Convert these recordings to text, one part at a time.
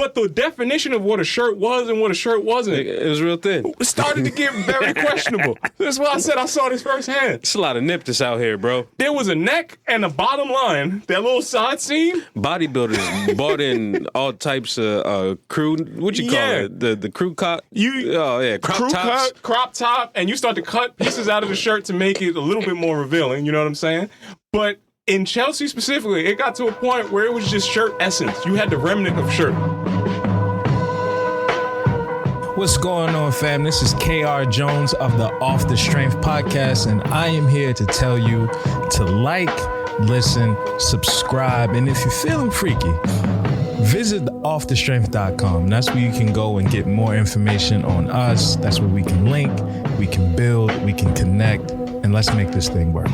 But the definition of what a shirt was and what a shirt wasn't, it was real thin. Started to get very questionable. That's why I said I saw this firsthand. It's a lot of niptus out here, bro. There was a neck and a bottom line. That little side seam. Bodybuilders bought in all types of crew. What you call it? The crew cut. Crop top, and you start to cut pieces out of the shirt to make it a little bit more revealing. You know what I'm saying? But in Chelsea specifically, it got to a point where it was just shirt essence. You had the remnant of shirt. What's going on, fam? This is KR Jones of the Off the Strength podcast, and I am here to tell you to like, listen, subscribe, and if you're feeling freaky, visit offthestrength.com. That's where you can go and get more information on us. That's where we can link, we can build, we can connect, and let's make this thing work.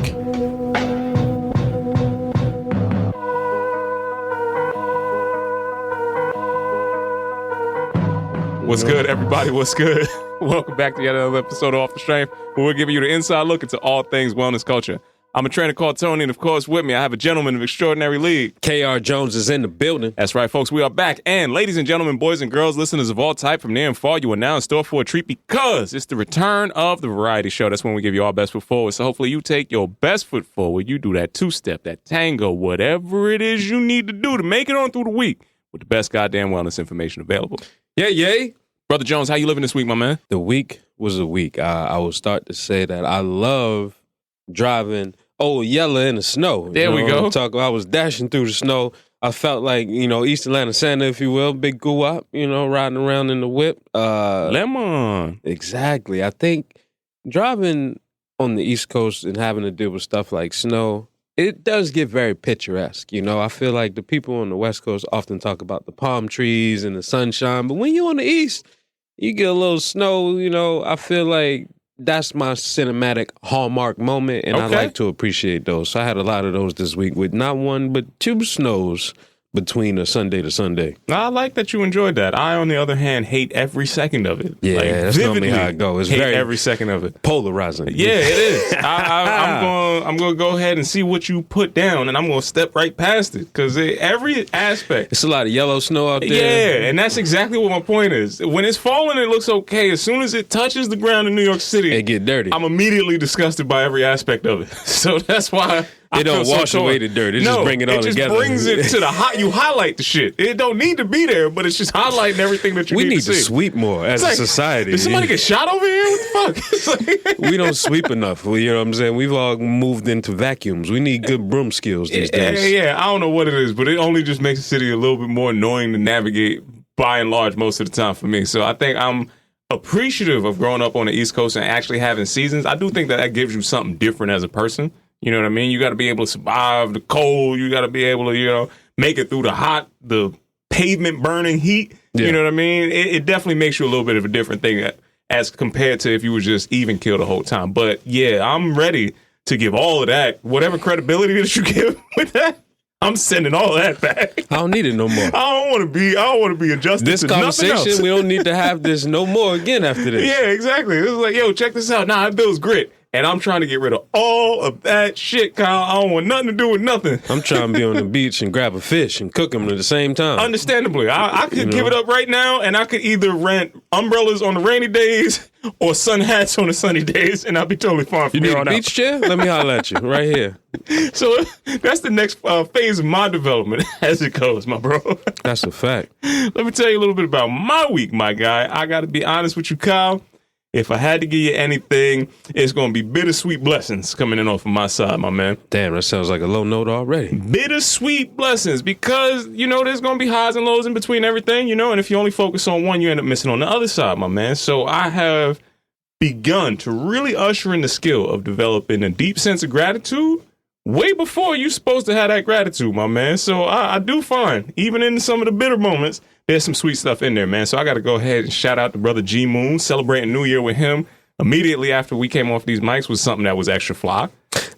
What's good, everybody? What's good? Welcome back to yet another episode of Off the Strength, where we're giving you the inside look into all things wellness culture. I'm a trainer called Tony, and of course, with me, I have a gentleman of extraordinary league. KR Jones is in the building. That's right, folks. We are back. And ladies and gentlemen, boys and girls, listeners of all type from near and far, you are now in store for a treat because it's the return of the variety show. That's when we give you our best foot forward. So hopefully you take your best foot forward. You do that two-step, that tango, whatever it is you need to do to make it on through the week with the best goddamn wellness information available. Yay. Brother Jones, how you living this week, my man? The week was a week. I will start to say that I love driving old Yeller in the snow. There we go. I was dashing through the snow. I felt like, East Atlanta Santa, if you will, big goo-wop, riding around in the whip. Lemon. Exactly. I think driving on the East Coast and having to deal with stuff like snow, it does get very picturesque. I feel like the people on the West Coast often talk about the palm trees and the sunshine, but when you're on the East, you get a little snow, I feel like that's my cinematic hallmark moment, and I like to appreciate those. So I had a lot of those this week with not one, but two snows between a Sunday to Sunday. I like that you enjoyed that. I, on the other hand, hate every second of it. Yeah, that's normally how it goes. It's very every second of it. Polarizing. Yeah, it is. I'm going to go ahead and see what you put down, and I'm going to step right past it because every aspect. It's a lot of yellow snow out there. Yeah, and that's exactly what my point is. When it's falling, it looks okay. As soon as it touches the ground in New York City, it get dirty. I'm immediately disgusted by every aspect of it. So that's why. It don't wash away the dirt. It just bring it all together. It just brings it to the hot. You highlight the shit. It don't need to be there, but it's just highlighting everything that you need to see. We need to sweep more as a society. Did somebody get shot over here? What the fuck? We don't sweep enough. You know what I'm saying? We've all moved into vacuums. We need good broom skills these days. Yeah. I don't know what it is, but it only just makes the city a little bit more annoying to navigate by and large most of the time for me. So I think I'm appreciative of growing up on the East Coast and actually having seasons. I do think that gives you something different as a person. You know what I mean? You got to be able to survive the cold. You got to be able to, make it through the pavement burning heat. Yeah. You know what I mean? It definitely makes you a little bit of a different thing as compared to if you were just even keel the whole time. But yeah, I'm ready to give all of that, whatever credibility that you give with that. I'm sending all that back. I don't need it no more. I don't want to be adjusted this to nothing else. This conversation, we don't need to have this no more again after this. Yeah, exactly. It was like, yo, check this out. Nah, that builds grit. And I'm trying to get rid of all of that shit, Kyle. I don't want nothing to do with nothing. I'm trying to be on the beach and grab a fish and cook them at the same time. Understandably. I could give it up right now, and I could either rent umbrellas on the rainy days or sun hats on the sunny days, and I'll be totally fine from here on out. You need a beach chair? Let me holler at you right here. So that's the next phase of my development as it goes, my bro. That's a fact. Let me tell you a little bit about my week, my guy. I got to be honest with you, Kyle. If I had to give you anything, it's going to be Bittersweet Blessings coming in off of my side, my man. Damn, that sounds like a low note already. Bittersweet Blessings, because, there's going to be highs and lows in between everything, and if you only focus on one, you end up missing on the other side, my man. So I have begun to really usher in the skill of developing a deep sense of gratitude way before you're supposed to have that gratitude, my man. So I do find, even in some of the bitter moments, there's some sweet stuff in there, man. So I got to go ahead and shout out to Brother G Moon. Celebrating New Year with him immediately after we came off these mics was something that was extra fly.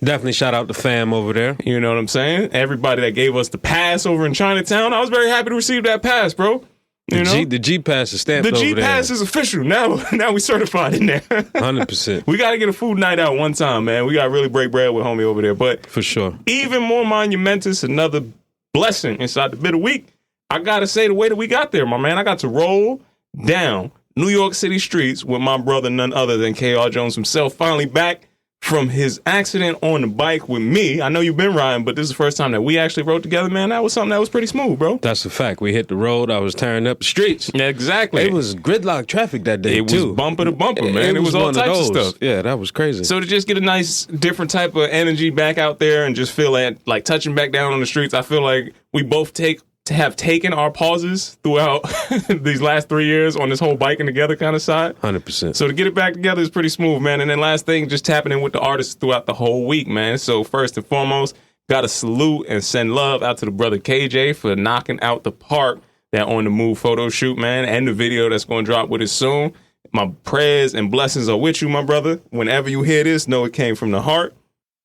Definitely shout out to fam over there. You know what I'm saying? Everybody that gave us the pass over in Chinatown, I was very happy to receive that pass, bro. The G pass is stamped over there. The G pass is official. Now we certified in there. 100%. We got to get a food night out one time, man. We got to really break bread with homie over there. But for sure. Even more monumentous, another blessing inside the bitter week. I gotta say the way that we got there, my man. I got to roll down New York City streets with my brother, none other than KR Jones himself, finally back from his accident on the bike with me. I know you've been riding, but this is the first time that we actually rode together, man. That was something that was pretty smooth, bro. That's a fact. We hit the road. I was tearing up the streets. Yeah, exactly. It was gridlock traffic that day, too. It was bumper to bumper, man. It was all types of stuff. Yeah, that was crazy. So to just get a nice, different type of energy back out there and just feel like touching back down on the streets, I feel like we both have taken our pauses throughout these last 3 years on this whole biking together kind of side. 100%. So to get it back together is pretty smooth, man. And then last thing, just tapping in with the artists throughout the whole week, man. So first and foremost, got to salute and send love out to the brother KJ for knocking out the park that On The Move photo shoot, man, and the video that's going to drop with it soon. My prayers and blessings are with you, my brother. Whenever you hear this, know it came from the heart.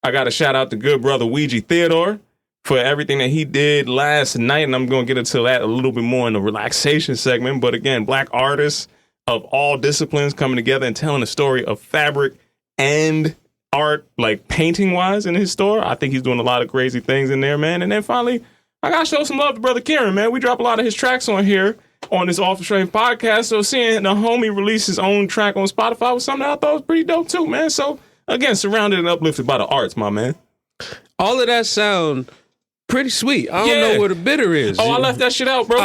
I got to shout out to good brother Ouija Theodore for everything that he did last night, and I'm going to get into that a little bit more in the relaxation segment. But again, black artists of all disciplines coming together and telling the story of fabric and art, like painting-wise in his store. I think he's doing a lot of crazy things in there, man. And then finally, I got to show some love to Brother Kieran, man. We drop a lot of his tracks on here on this Off the Strength podcast, so seeing the homie release his own track on Spotify was something that I thought was pretty dope too, man. So again, surrounded and uplifted by the arts, my man. All of that sound pretty sweet. I don't know where the bitter is. Oh, I left that shit out, bro.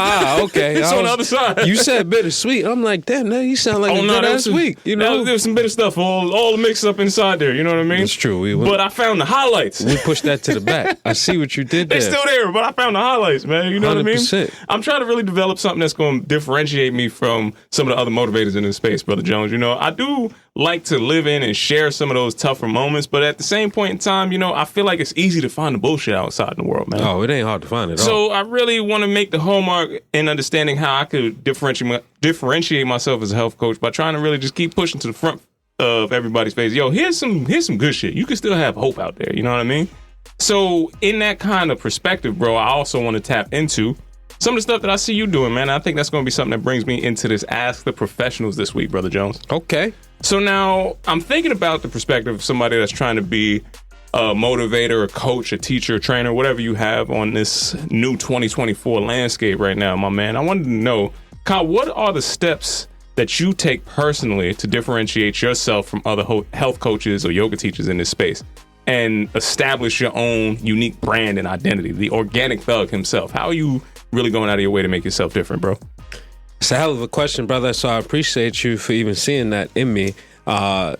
Okay. It's on the other side. You said bittersweet. I'm like, damn, no, you sound like a good-ass week. You know? There was some bitter stuff, all the mix up inside there. You know what I mean? That's true. But I found the highlights. We pushed that to the back. I see what you did there. They're still there, but I found the highlights, man. You know 100%. what I mean? I'm trying to really develop something that's going to differentiate me from some of the other motivators in this space, Brother Jones. You know, I do like to live in and share some of those tougher moments, but at the same point in time, you know, I feel like it's easy to find the bullshit outside in the world, man. Oh, it ain't hard to find at all. So I really want to make the hallmark in understanding how I could differentiate myself as a health coach by trying to really just keep pushing to the front of everybody's face. Yo, here's some good shit. You can still have hope out there. You know what I mean? So in that kind of perspective, bro, I also want to tap into some of the stuff that I see you doing, man. I think that's going to be something that brings me into this Ask the Professionals this week, Brother Jones. Okay. So now I'm thinking about the perspective of somebody that's trying to be a motivator, a coach, a teacher, a trainer, whatever you have on this new 2024 landscape right now, my man. I wanted to know, Kyle, what are the steps that you take personally to differentiate yourself from other health coaches or yoga teachers in this space and establish your own unique brand and identity, the organic thug himself? How are you really going out of your way to make yourself different, bro? It's a hell of a question, brother. So I appreciate you for even seeing that in me. The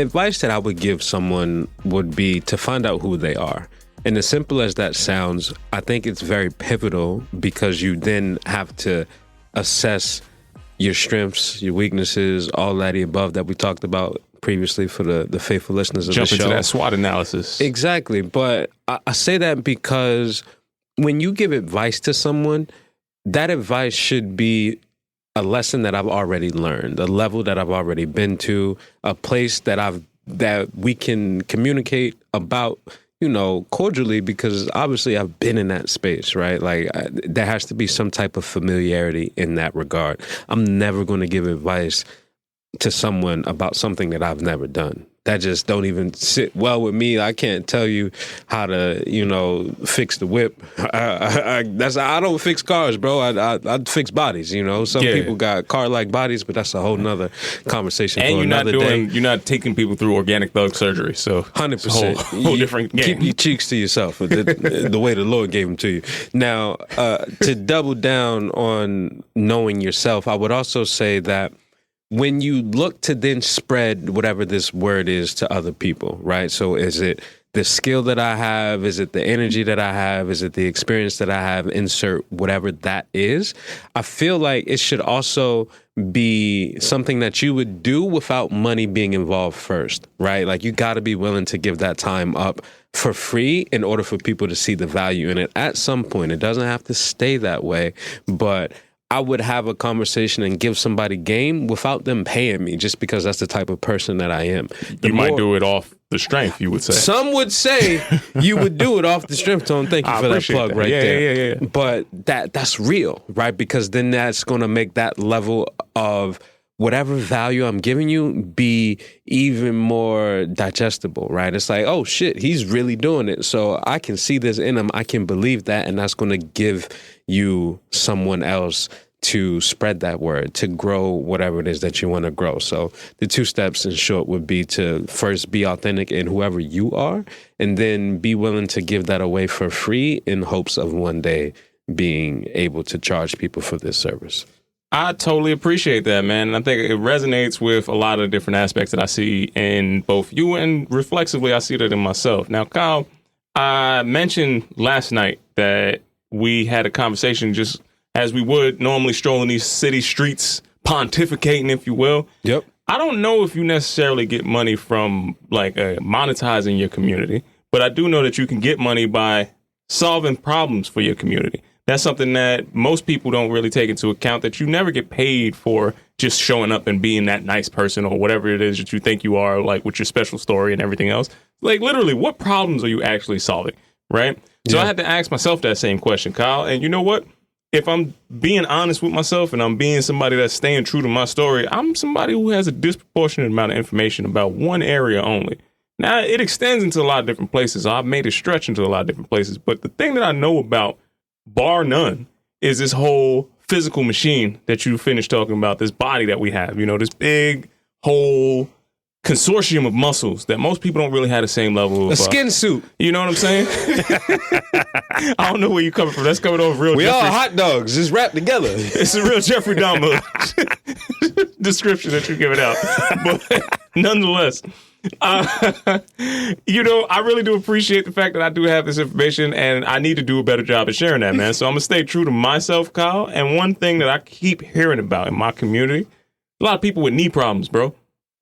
advice that I would give someone would be to find out who they are. And as simple as that sounds, I think it's very pivotal because you then have to assess your strengths, your weaknesses, all that above that we talked about previously for the faithful listeners of the show. Jump into that SWOT analysis. Exactly. But I say that because when you give advice to someone, that advice should be a lesson that I've already learned, a level that I've already been to, a place that we can communicate about, you know, cordially, because obviously I've been in that space, right? Like there has to be some type of familiarity in that regard. I'm never going to give advice to someone about something that I've never done. That just don't even sit well with me. I can't tell you how to, you know, fix the whip. I don't fix cars, bro. I fix bodies. You know, some people got car-like bodies, but that's a whole nother conversation for another day. You're not taking people through organic thug surgery, so 100%. Whole different game. Keep your cheeks to yourself, the way the Lord gave them to you. Now, to double down on knowing yourself, I would also say that when you look to then spread whatever this word is to other people, right? So is it the skill that I have? Is it the energy that I have? Is it the experience that I have? Insert whatever that is. I feel like it should also be something that you would do without money being involved first, right? Like you got to be willing to give that time up for free in order for people to see the value in it at some point. It doesn't have to stay that way, but I would have a conversation and give somebody game without them paying me, just because that's the type of person that I am. You might do it off the strength, you would say. Some would say you would do it off the strength, Tone. Thank you for that plug right there. Yeah. But that's real, right? Because then that's going to make that level of whatever value I'm giving you be even more digestible, right? It's like, oh shit, he's really doing it. So I can see this in him. I can believe that. And that's going to give you someone else to spread that word, to grow whatever it is that you want to grow. So the 2 steps in short would be to first be authentic in whoever you are, and then be willing to give that away for free in hopes of one day being able to charge people for this service. I totally appreciate that, man. And I think it resonates with a lot of different aspects that I see in both you, and reflexively, I see that in myself. Now, Kyle, I mentioned last night that we had a conversation just as we would normally strolling these city streets, pontificating, if you will. Yep. I don't know if you necessarily get money from like monetizing your community, but I do know that you can get money by solving problems for your community. That's something that most people don't really take into account, that you never get paid for just showing up and being that nice person or whatever it is that you think you are, like with your special story and everything else. Like literally, what problems are you actually solving, right? So I had to ask myself that same question, Kyle. And you know what? If I'm being honest with myself and I'm being somebody that's staying true to my story, I'm somebody who has a disproportionate amount of information about one area only. Now, it extends into a lot of different places. So I've made it stretch into a lot of different places. But the thing that I know about, bar none, is this whole physical machine that you finished talking about, this body that we have, you know, this big whole consortium of muscles that most people don't really have the same level of. A skin suit. You know what I'm saying? I don't know where you're coming from. That's coming off real. We Jeffrey. all hot dogs, just wrapped together. It's a real Jeffrey Dahmer description that you're giving out. But nonetheless, you know, I really do appreciate the fact that I do have this information, and I need to do a better job at sharing that, man. So I'm going to stay true to myself, Kyle. And one thing that I keep hearing about in my community, a lot of people with knee problems, bro.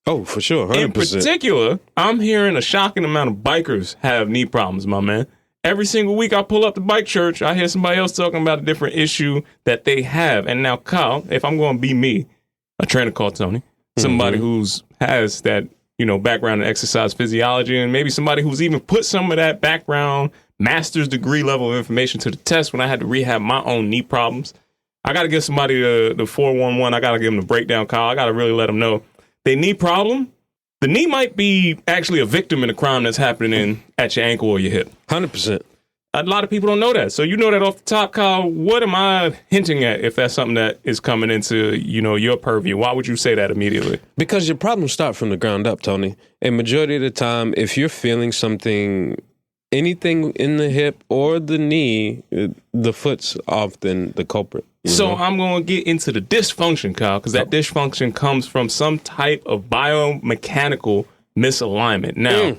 Oh, for sure. 100%. In particular, I'm hearing a shocking amount of bikers have knee problems, my man. Every single week I pull up to bike church, I hear somebody else talking about a different issue that they have. And now, Kyle, if I'm going to be me, a trainer called Tony, somebody who's has that, you know, background in exercise physiology, and maybe somebody who's even put some of that background, master's degree level of information to the test when I had to rehab my own knee problems. I got to give somebody the 411. I got to give them the breakdown, Kyle. I got to really let them know. They knee problem, the knee might be actually a victim in a crime that's happening at your ankle or your hip. 100%. A lot of people don't know that. So you know that off the top, Kyle. What am I hinting at if that's something that is coming into, you know, your purview? Why would you say that immediately? Because your problems start from the ground up, Tony. And majority of the time, if you're feeling something, anything in the hip or the knee, the foot's often the culprit. So I'm going to get into the dysfunction, Kyle, because that dysfunction comes from some type of biomechanical misalignment. Now,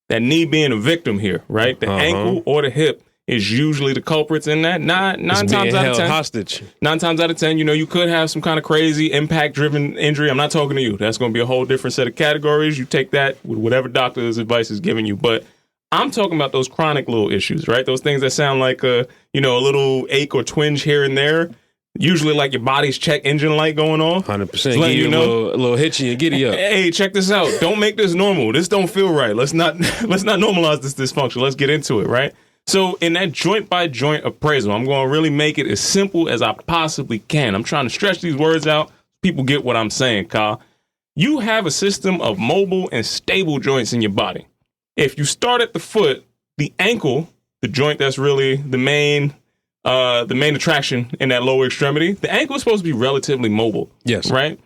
that knee being a victim here, right? The ankle or the hip is usually the culprits in that. Nine times out of 10. Hostage. 9 times out of 10, you know, you could have some kind of crazy impact-driven injury. I'm not talking to you. That's going to be a whole different set of categories. You take that with whatever doctor's advice is giving you. But I'm talking about those chronic little issues, right? Those things that sound like, a little ache or twinge here and there. Usually like your body's check engine light going on. 100%. Give you a little hitchy and giddy up. Hey, check this out. Don't make this normal. This don't feel right. Let's not normalize this dysfunction. Let's get into it, right? So in that joint by joint appraisal, I'm going to really make it as simple as I possibly can. I'm trying to stretch these words out. People get what I'm saying, Kyle. You have a system of mobile and stable joints in your body. If you start at the foot, the ankle, the joint that's really the main attraction in that lower extremity, the ankle is supposed to be relatively mobile. Yes. Right?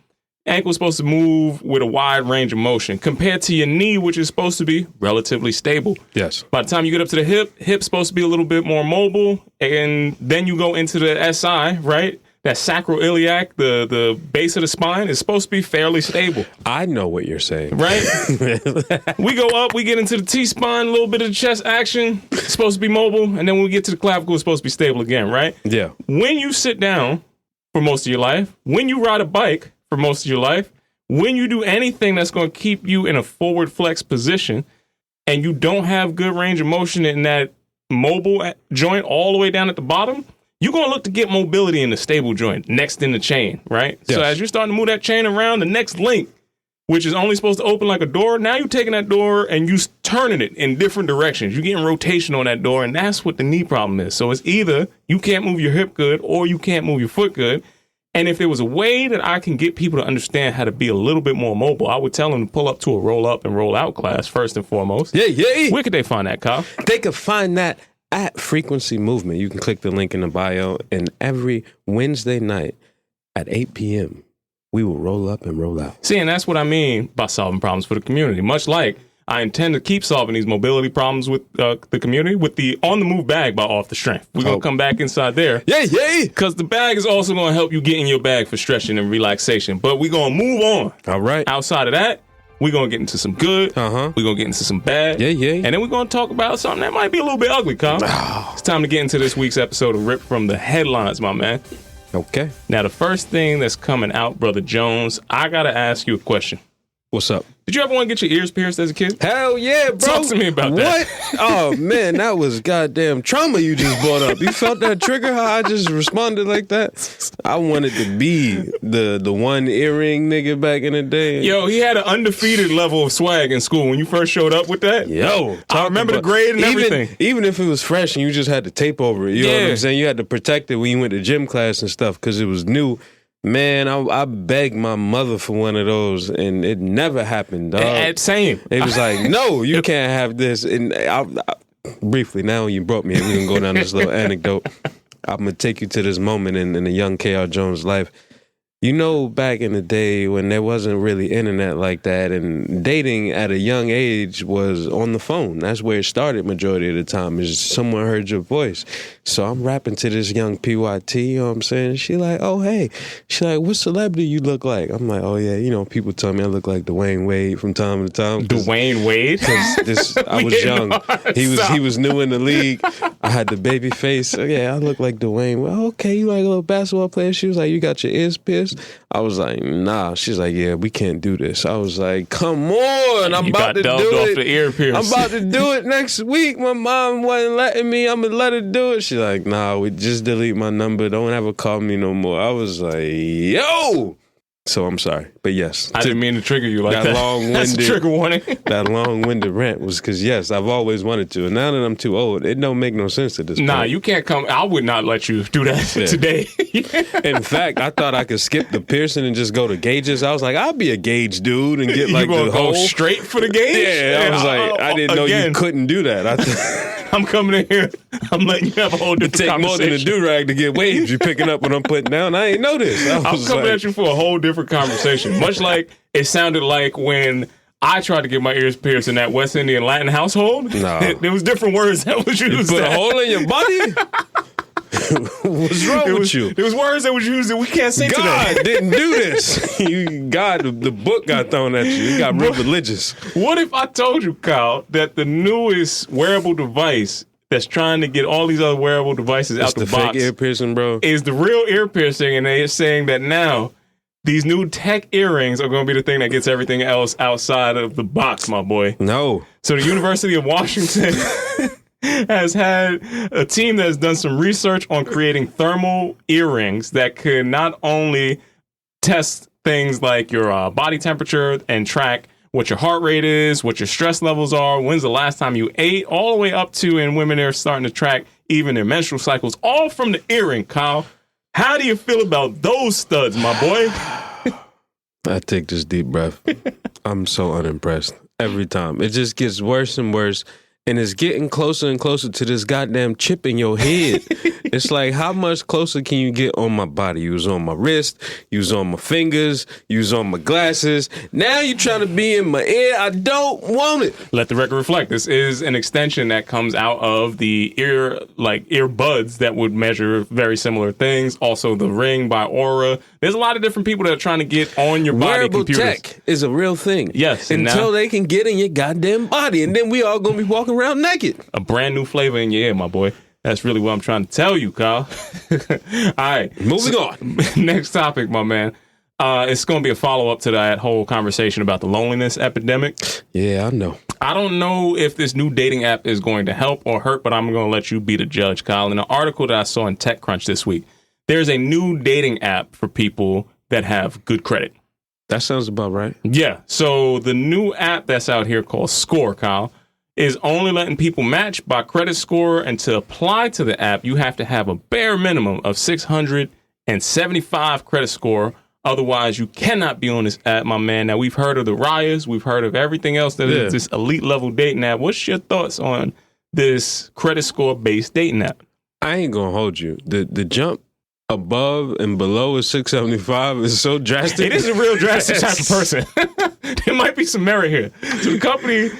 Ankle is supposed to move with a wide range of motion compared to your knee, which is supposed to be relatively stable. Yes. By the time you get up to the hip's supposed to be a little bit more mobile. And then you go into the SI, right? That sacroiliac, the base of the spine, is supposed to be fairly stable. I know what you're saying. Right? We go up, we get into the T-spine, a little bit of the chest action, it's supposed to be mobile, and then when we get to the clavicle, it's supposed to be stable again, right? Yeah. When you sit down for most of your life, when you ride a bike for most of your life, when you do anything that's going to keep you in a forward flex position, and you don't have good range of motion in that mobile joint all the way down at the bottom, you're going to look to get mobility in the stable joint next in the chain, right? Yes. So as you're starting to move that chain around, the next link, which is only supposed to open like a door, now you're taking that door and you turning it in different directions. You're getting rotation on that door, and that's what the knee problem is. So it's either you can't move your hip good or you can't move your foot good. And if there was a way that I can get people to understand how to be a little bit more mobile, I would tell them to pull up to a roll up and roll out class first and foremost. Yeah. Where could they find that, Kyle? They could find that at Frequency Movement. You can click the link in the bio, and every Wednesday night at 8 p.m., we will roll up and roll out. See, and that's what I mean by solving problems for the community. Much like I intend to keep solving these mobility problems with the community with the On the Move bag by Off the Strength. We're going to come back inside there. Yeah. Because the bag is also going to help you get in your bag for stretching and relaxation. But we're going to move on. All right. Outside of that, we're going to get into some good. Uh-huh. We're going to get into some bad. Yeah. And then we're going to talk about something that might be a little bit ugly, Kyle. It's time to get into this week's episode of Rip from the Headlines, my man. Okay. Now, the first thing that's coming out, Brother Jones, I got to ask you a question. What's up? Did you ever want to get your ears pierced as a kid? Hell yeah, bro. Talk to me about that. What? Oh, man, that was goddamn trauma you just brought up. You felt that trigger, how I just responded like that? I wanted to be the one earring nigga back in the day. Yo, he had an undefeated level of swag in school when you first showed up with that. Yo. I remember the grade and everything. Even if it was fresh and you just had the tape over it, you know what I'm saying? You had to protect it when you went to gym class and stuff because it was new. Man, I begged my mother for one of those, and it never happened, dog. Same. It was like, no, you can't have this. And briefly, now you brought me, we can go down this little anecdote. I'm going to take you to this moment in the young K.R. Jones' life. You know, back in the day when there wasn't really internet like that, and dating at a young age was on the phone. That's where it started majority of the time, is someone heard your voice. So I'm rapping to this young PYT, you know what I'm saying? She like, oh, hey. She like, what celebrity you look like? I'm like, oh, yeah, you know, people tell me I look like Dwayne Wade from time to time. Dwayne Wade? Because I was young. He was new in the league. I had the baby face. So, yeah, I look like Dwayne. Well, okay, you like a little basketball player? She was like, you got your ears pierced? I was like, nah. She's like, yeah, we can't do this. I was like, come on. I'm about to do it. The ear pierce. I'm about to do it next week. My mom wasn't letting me. I'm going to let her do it. She's like, nah, we just delete my number. Don't ever call me no more. I was like, yo. So I'm sorry. But yes. I didn't mean to trigger you like that. That's a trigger warning. That long-winded rant was because, yes, I've always wanted to. And now that I'm too old, it don't make no sense at this point. Nah, you can't come. I would not let you do that today. In fact, I thought I could skip the piercing and just go to gauges. I was like, I'll be a gauge dude and get like the whole. Go straight for the gauge? Yeah, I was like, I didn't know you couldn't do that. I'm coming in here. I'm letting you have a whole different conversation. It take more than a do-rag to get waves you're picking up when I'm putting down. I ain't know this. I'm coming at you for a whole different conversation. Much like it sounded like when I tried to get my ears pierced in that West Indian Latin household. No. There was different words that was used. You put a hole in your body? What's wrong with you? There was words that was used that we can't say today. God didn't do this. The book got thrown at you. You got real religious. What if I told you, Kyle, that the newest wearable device that's trying to get all these other wearable devices out the box fake ear piercing, bro, is the real ear piercing, and they're saying that now these new tech earrings are going to be the thing that gets everything else outside of the box, my boy. No. So the University of Washington has had a team that has done some research on creating thermal earrings that could not only test things like your body temperature and track what your heart rate is, what your stress levels are, when's the last time you ate, all the way up to, and women are starting to track even their menstrual cycles, all from the earring, Kyle. How do you feel about those studs, my boy? I take this deep breath. I'm so unimpressed every time. It just gets worse and worse. And it's getting closer and closer to this goddamn chip in your head. It's like, how much closer can you get on my body? You was on my wrist, you was on my fingers, you was on my glasses. Now you're trying to be in my ear. I don't want it. Let the record reflect. This is an extension that comes out of the earbuds that would measure very similar things. Also, the ring by Aura. There's a lot of different people that are trying to get on your body. Wearable computers. tech is a real thing. Yes. Until they can get in your goddamn body. And then we all going to be walking around naked. A brand new flavor in your ear, my boy. That's really what I'm trying to tell you, Kyle. All right. Moving on. Next topic, my man. It's going to be a follow-up to that whole conversation about the loneliness epidemic. Yeah, I know. I don't know if this new dating app is going to help or hurt, but I'm going to let you be the judge, Kyle. In an article that I saw in TechCrunch this week, there's a new dating app for people that have good credit. That sounds about right. Yeah. So the new app that's out here called Score, Kyle, is only letting people match by credit score, and to apply to the app, you have to have a bare minimum of 600 and 75 credit score. Otherwise, you cannot be on this app, my man. Now, we've heard of the Raya's. We've heard of everything else that is this elite level dating app. What's your thoughts on this credit score based dating app? I ain't gonna hold you. The jump above and below is 675 is so drastic. It is a real drastic type of person. There might be some merit here. So the company,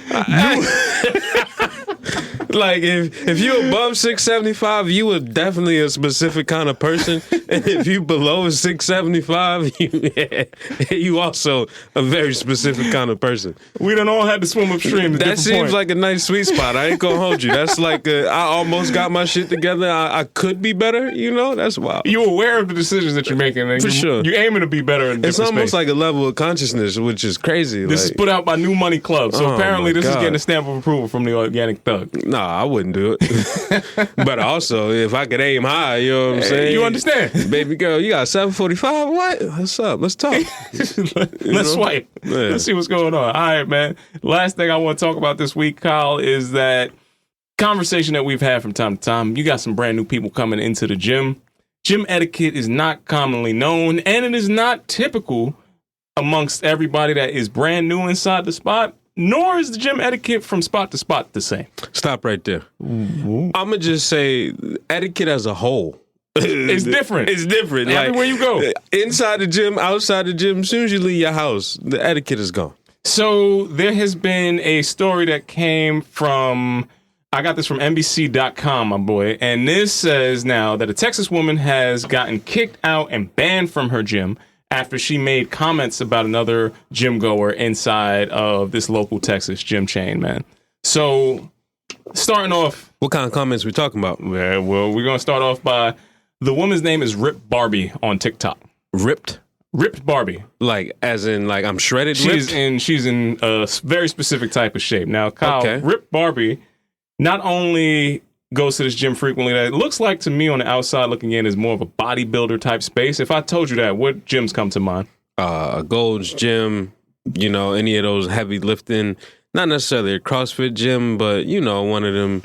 like if you're above 675, you are definitely a specific kind of person, and if you below 675, you also a very specific kind of person. we done all had to swim upstream. That seems like a nice sweet spot. I ain't gonna hold you. That's like I almost got my shit together. I could be better. That's wild. You're aware of the decisions that you're making. And For sure. You're aiming to be better in It's almost like a level of consciousness, which is crazy. This is put out by New Money Club. So apparently this is getting a stamp of approval from the Organic Thug. Nah, I wouldn't do it. But also, if I could aim high, you know what I'm saying? You understand? Baby girl, you got 745? What? What's up? Let's talk. Let's swipe. Yeah. Let's see what's going on. All right, man. Last thing I want to talk about this week, Kyle, is that conversation that we've had from time to time. You got some brand new people coming into the gym. Gym etiquette is not commonly known, and it is not typical amongst everybody that is brand new inside the spot, nor is the gym etiquette from spot to spot the same. Stop right there. I'm going to just say etiquette as a whole. It's different. It's different. Everywhere you go. Inside the gym, outside the gym, as soon as you leave your house, the etiquette is gone. So there has been a story that came from, I got this from NBC.com, my boy, and this says now that a Texas woman has gotten kicked out and banned from her gym after she made comments about another gym goer inside of this local Texas gym chain, man. So starting off. What kind of comments we talking about? Yeah, well, we're going to start off by, the woman's name is Rip Barbie on TikTok. Ripped Barbie. Like, as in, like, I'm shredded She's ripped? in a very specific type of shape. Now, Kyle, Okay. Rip Barbie not only goes to this gym frequently, that it looks like to me on the outside looking in is more of a bodybuilder type space. If I told you that, what gyms come to mind? A Gold's Gym, any of those heavy lifting, not necessarily a CrossFit gym, but, one of them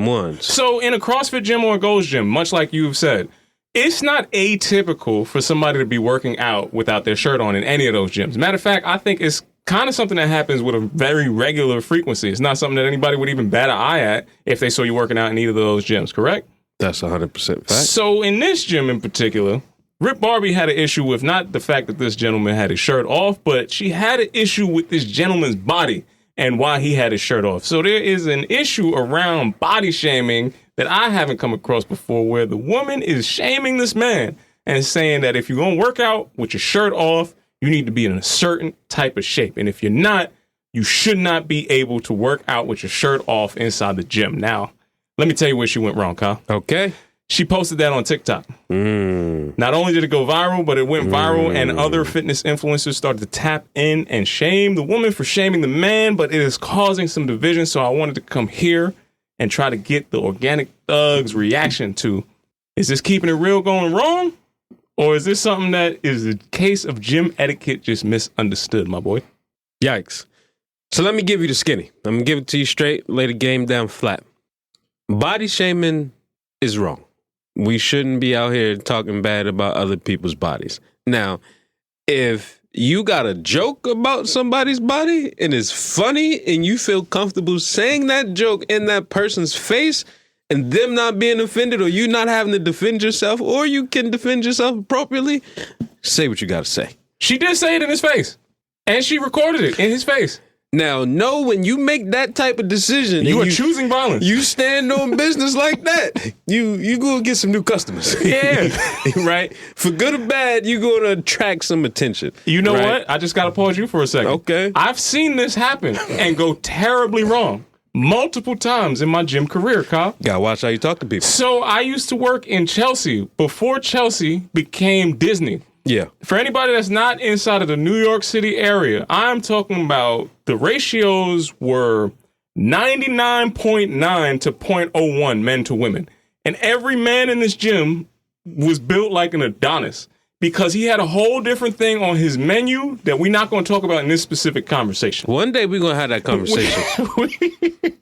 ones. So in a CrossFit gym or a Gold's Gym, much like you've said, it's not atypical for somebody to be working out without their shirt on in any of those gyms. Matter of fact, I think it's kind of something that happens with a very regular frequency. It's not something that anybody would even bat an eye at if they saw you working out in either of those gyms, correct? That's 100% fact. So in this gym in particular, Rip Barbie had an issue with not the fact that this gentleman had his shirt off, but she had an issue with this gentleman's body and why he had his shirt off. So there is an issue around body shaming that I haven't come across before, where the woman is shaming this man and saying that if you're going to work out with your shirt off, you need to be in a certain type of shape. And if you're not, you should not be able to work out with your shirt off inside the gym. Now, let me tell you where she went wrong, Kyle. Okay. She posted that on TikTok. Not only did it go viral, but it went viral, and other fitness influencers started to tap in and shame the woman for shaming the man, but it is causing some division. So I wanted to come here and try to get the Organic Thug's reaction to, is this keeping it real going wrong? Or is this something that is a case of gym etiquette just misunderstood, my boy? Yikes. So let me give you the skinny. I'm going to give it to you straight, lay the game down flat. Body shaming is wrong. We shouldn't be out here talking bad about other people's bodies. Now, if you got a joke about somebody's body and it's funny and you feel comfortable saying that joke in that person's face and them not being offended, or you not having to defend yourself, or you can defend yourself appropriately, say what you got to say. She did say it in his face, and she recorded it in his face. Now, know when you make that type of decision, You and are choosing violence. You stand on business like that, you gonna get some new customers. Yeah. Right? For good or bad, you gonna attract some attention. You know right? what? I just got to pause you for a second. Okay. I've seen this happen and go terribly wrong multiple times in my gym career, Kyle. Gotta watch how you talk to people. So I used to work in Chelsea before Chelsea became Disney. Yeah. For anybody that's not inside of the New York City area, I'm talking about the ratios were 99.9 to 0.01 men to women. And every man in this gym was built like an Adonis because he had a whole different thing on his menu that we're not going to talk about in this specific conversation. One day we're going to have that conversation.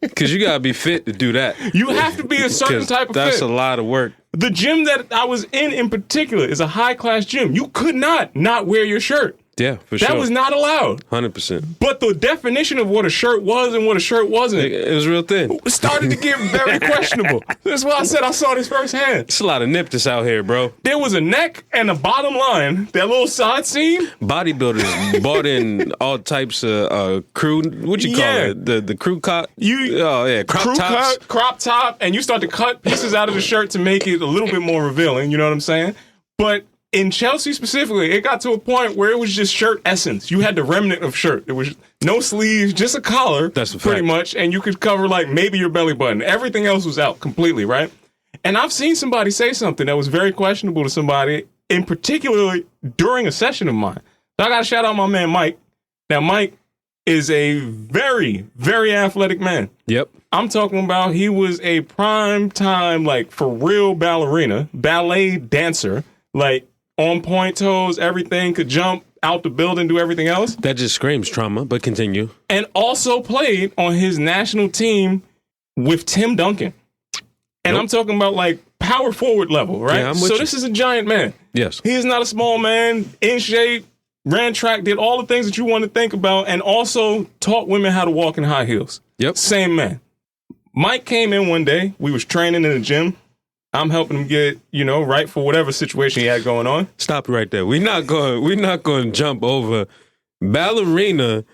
Because you got to be fit to do that. You have to be a certain type of that's fit. a lot of work. The gym that I was in particular is a high-class gym. You could not wear your shirt. Yeah, for sure. That was not allowed. 100%. But the definition of what a shirt was and what a shirt wasn't, It was real thin. started to get very questionable. That's why I said I saw this firsthand. It's a lot of niptus out here, bro. There was a neck and a bottom line. That little side seam. Bodybuilders bought in all types of crew. What you call it? The crew cut. Crop top, and you start to cut pieces out of the shirt to make it a little bit more revealing. You know what I'm saying? But in Chelsea specifically, it got to a point where it was just shirt essence. You had the remnant of shirt. There was no sleeves, just a collar. That's a fact. Pretty much, and you could cover like maybe your belly button. Everything else was out completely, right? And I've seen somebody say something that was very questionable to somebody, in particular during a session of mine. So I got to shout out my man Mike. Now, Mike is a very, very athletic man. Yep. I'm talking about he was a prime time, like for real ballet dancer, like on point toes, everything, could jump out the building, do everything else. That just screams trauma, but continue. And also played on his national team with Tim Duncan. And I'm talking about like power forward level, right? Yeah, I'm with so you. this is a giant man. Yes. He is not a small man, in shape, ran track, did all the things that you want to think about, and also taught women how to walk in high heels. Yep. Same man. Mike came in one day. We was training in the gym. I'm helping him get, right for whatever situation he had going on. Stop right there. We're not going to jump over ballerina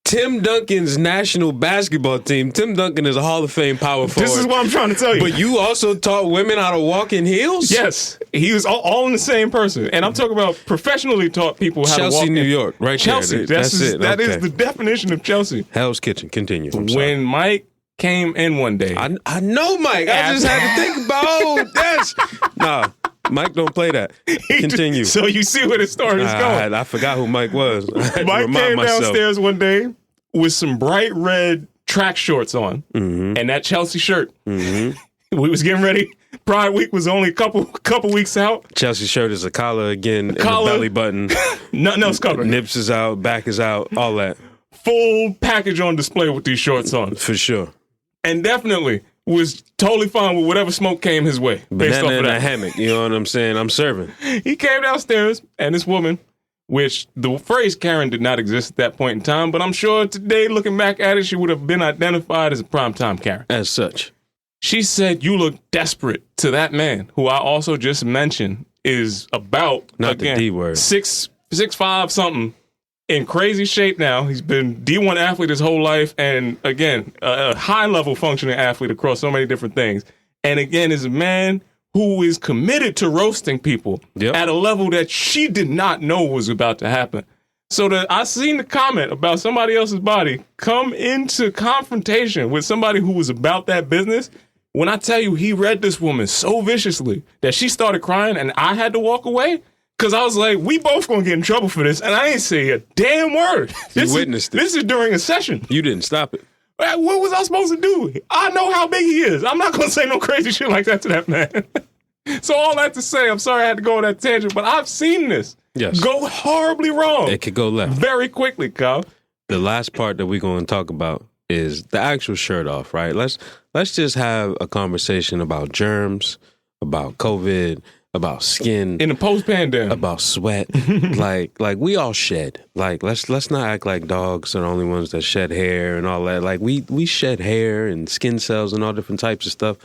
Tim Duncan's national basketball team. Tim Duncan is a Hall of Fame power forward. This is what I'm trying to tell you. But you also taught women how to walk in heels? Yes. He was all in the same person. And I'm talking about professionally taught people how to walk Chelsea, in. New York, right Chelsea. there. That's it. That Okay. is the definition of Chelsea. Hell's Kitchen. Continue. I'm sorry. When Mike came in one day. I know Mike. I just had to think about this. Nah, Mike don't play that. Continue. So you see where the story is going. I forgot who Mike was. I had to Mike remind came myself. downstairs one day with some bright red track shorts on and that Chelsea shirt. We was getting ready. Pride Week was only a couple weeks out. Chelsea shirt is a collar again, and a Collar. belly button. Nothing else covered. Nips is out, back is out, all that. Full package on display with these shorts on. For sure. And definitely was totally fine with whatever smoke came his way. Based off Banana of in a that. hammock, you know what I'm saying? I'm serving. He came downstairs and this woman, which the phrase Karen did not exist at that point in time, but I'm sure today, looking back at it, she would have been identified as a primetime Karen. As such. She said, "You look desperate," to that man, who I also just mentioned is about, Not again, the D word. 6'5" something, in crazy shape now. He's been D1 athlete his whole life, and again, a high-level functioning athlete across so many different things. And again, is a man who is committed to roasting people at a level that she did not know was about to happen. So I seen the comment about somebody else's body come into confrontation with somebody who was about that business. When I tell you, he read this woman so viciously that she started crying and I had to walk away. Because I was like, we both going to get in trouble for this. And I ain't say a damn word. You witnessed it. This is during a session. You didn't stop it. What was I supposed to do? I know how big he is. I'm not going to say no crazy shit like that to that man. So all that to say, I'm sorry I had to go on that tangent, but I've seen this go horribly wrong. It could go left. Very quickly, Kyle. The last part that we're going to talk about is the actual shirt off, right? Let's just have a conversation about germs, about COVID, about skin, in the post-pandemic, about sweat. like we all shed. Like let's not act like dogs are the only ones that shed hair and all that. Like we shed hair and skin cells and all different types of stuff.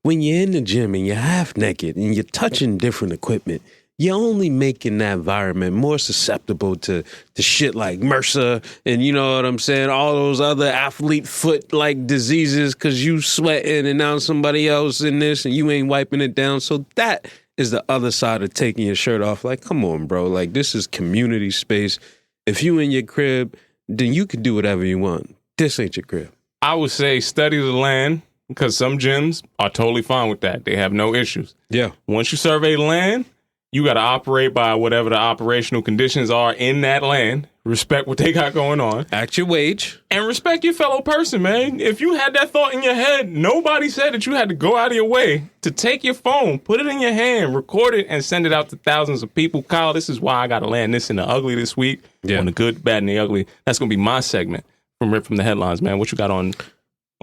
When you're in the gym and you're half naked and you're touching different equipment, you're only making that environment more susceptible to shit like MRSA and, you know what I'm saying, all those other athlete foot-like diseases because you sweating and now somebody else in this and you ain't wiping it down. So that is the other side of taking your shirt off. Like, come on, bro. Like, this is community space. If you in your crib, then you can do whatever you want. This ain't your crib. I would say study the land because some gyms are totally fine with that. They have no issues. Yeah. Once you survey the land, you got to operate by whatever the operational conditions are in that land, respect what they got going on, Act your wage. and respect your fellow person, man. If you had that thought in your head, nobody said that you had to go out of your way to take your phone, put it in your hand, record it, and send it out to thousands of people. Kyle, this is why I got to land this in the ugly this week. On the good, bad, and the ugly. That's going to be my segment from Rip from the Headlines, man. What you got on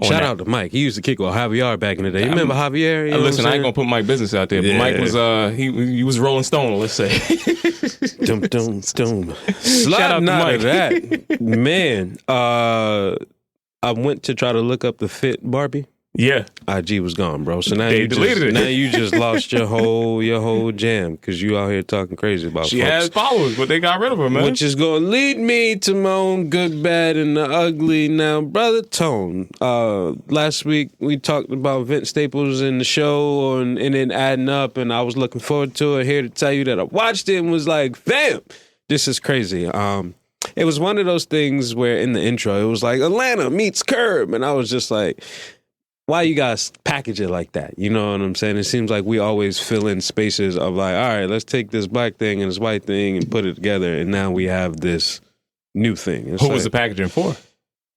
Shout that? out to Mike. He used to kick with Javier back in the day. You remember Javier? You know Listen, what I I'm ain't going to put Mike business out there, but Mike was he was Rolling Stone, let's say. Dum, dum, dum. Shout out to Sliding out Mike. of that. Man, I went to try to look up the fit Barbie. Yeah. IG was gone, bro. So now They you deleted it. Now you just lost your whole jam because you out here talking crazy about She folks. has followers, but they got rid of her, man. Which is going to lead me to my own good, bad, and the ugly. Now, Brother Tone, last week we talked about Vince Staples in the show and it adding up, and I was looking forward to it. Here to tell you that I watched it and was like, fam, this is crazy. It was one of those things where in the intro, it was like Atlanta meets Curb, and I was just like, why you guys package it like that? You know what I'm saying? It seems like we always fill in spaces of like, all right, let's take this black thing and this white thing and put it together, and now we have this new thing. It's Who like, was the packaging for?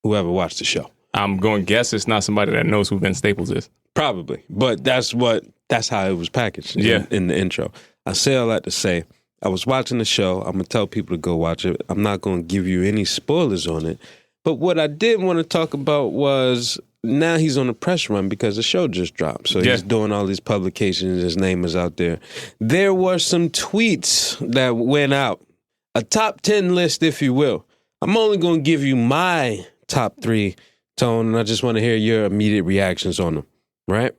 whoever watched the show. I'm going to guess it's not somebody that knows who Vince Staples is. Probably. But that's how it was packaged in the intro. I say all that to say, I was watching the show. I'm going to tell people to go watch it. I'm not going to give you any spoilers on it. But what I did want to talk about was now he's on a press run because the show just dropped. So he's doing all these publications. His name is out there. There were some tweets that went out. A top 10 list, if you will. I'm only going to give you my top 3, Tone, and I just want to hear your immediate reactions on them, right?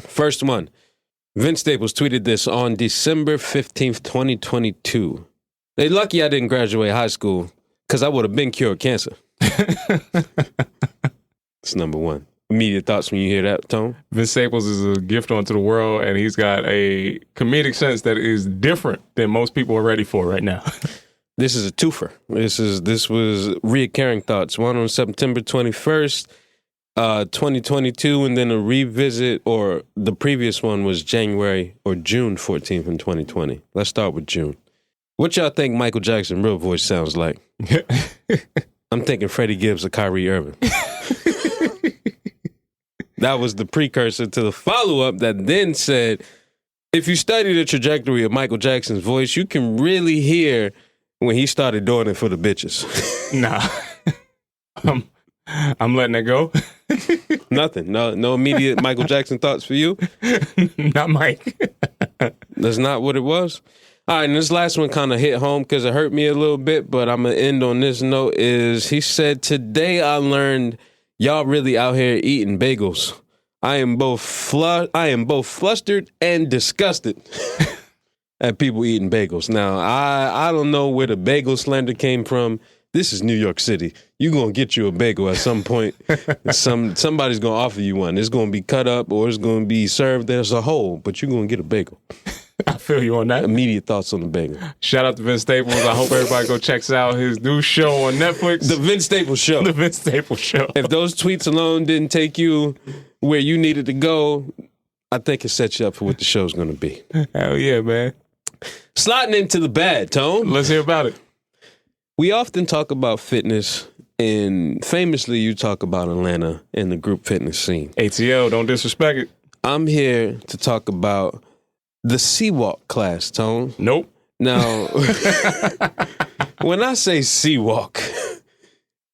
First one. Vince Staples tweeted this on December 15th, 2022. They lucky I didn't graduate high school because I would have been cured cancer. It's number one. Immediate thoughts when you hear that, Tone? Vince Staples is a gift onto the world, and he's got a comedic sense that is different than most people are ready for right now. This is a twofer. This was reoccurring thoughts. One on September 21st, 2022, and then a revisit, or the previous one was January or June 14th in 2020. Let's start with June. What y'all think Michael Jackson's real voice sounds like? I'm thinking Freddie Gibbs or Kyrie Irving. That was the precursor to the follow-up that then said, if you study the trajectory of Michael Jackson's voice, you can really hear when he started doing it for the bitches. Nah. I'm letting that go. Nothing. No immediate Michael Jackson thoughts for you? Not Mike. That's not what it was? All right, and this last one kind of hit home because it hurt me a little bit, but I'm going to end on this note is he said, today I learned y'all really out here eating bagels. I am both flustered and disgusted at people eating bagels. Now, I don't know where the bagel slander came from. This is New York City. You're going to get you a bagel at some point. Somebody's going to offer you one. It's going to be cut up or it's going to be served as a whole, but you're going to get a bagel. I feel you on that. Immediate thoughts on the bagel. Shout out to Vince Staples. I hope everybody go check out his new show on Netflix. The Vince Staples Show. The Vince Staples Show. If those tweets alone didn't take you where you needed to go, I think it sets you up for what the show's going to be. Hell yeah, man. Sliding into the bad, Tone. Let's hear about it. We often talk about fitness, and famously you talk about Atlanta and the group fitness scene. ATL, don't disrespect it. I'm here to talk about the C-Walk class, Tone. Nope. Now, when I say C-Walk,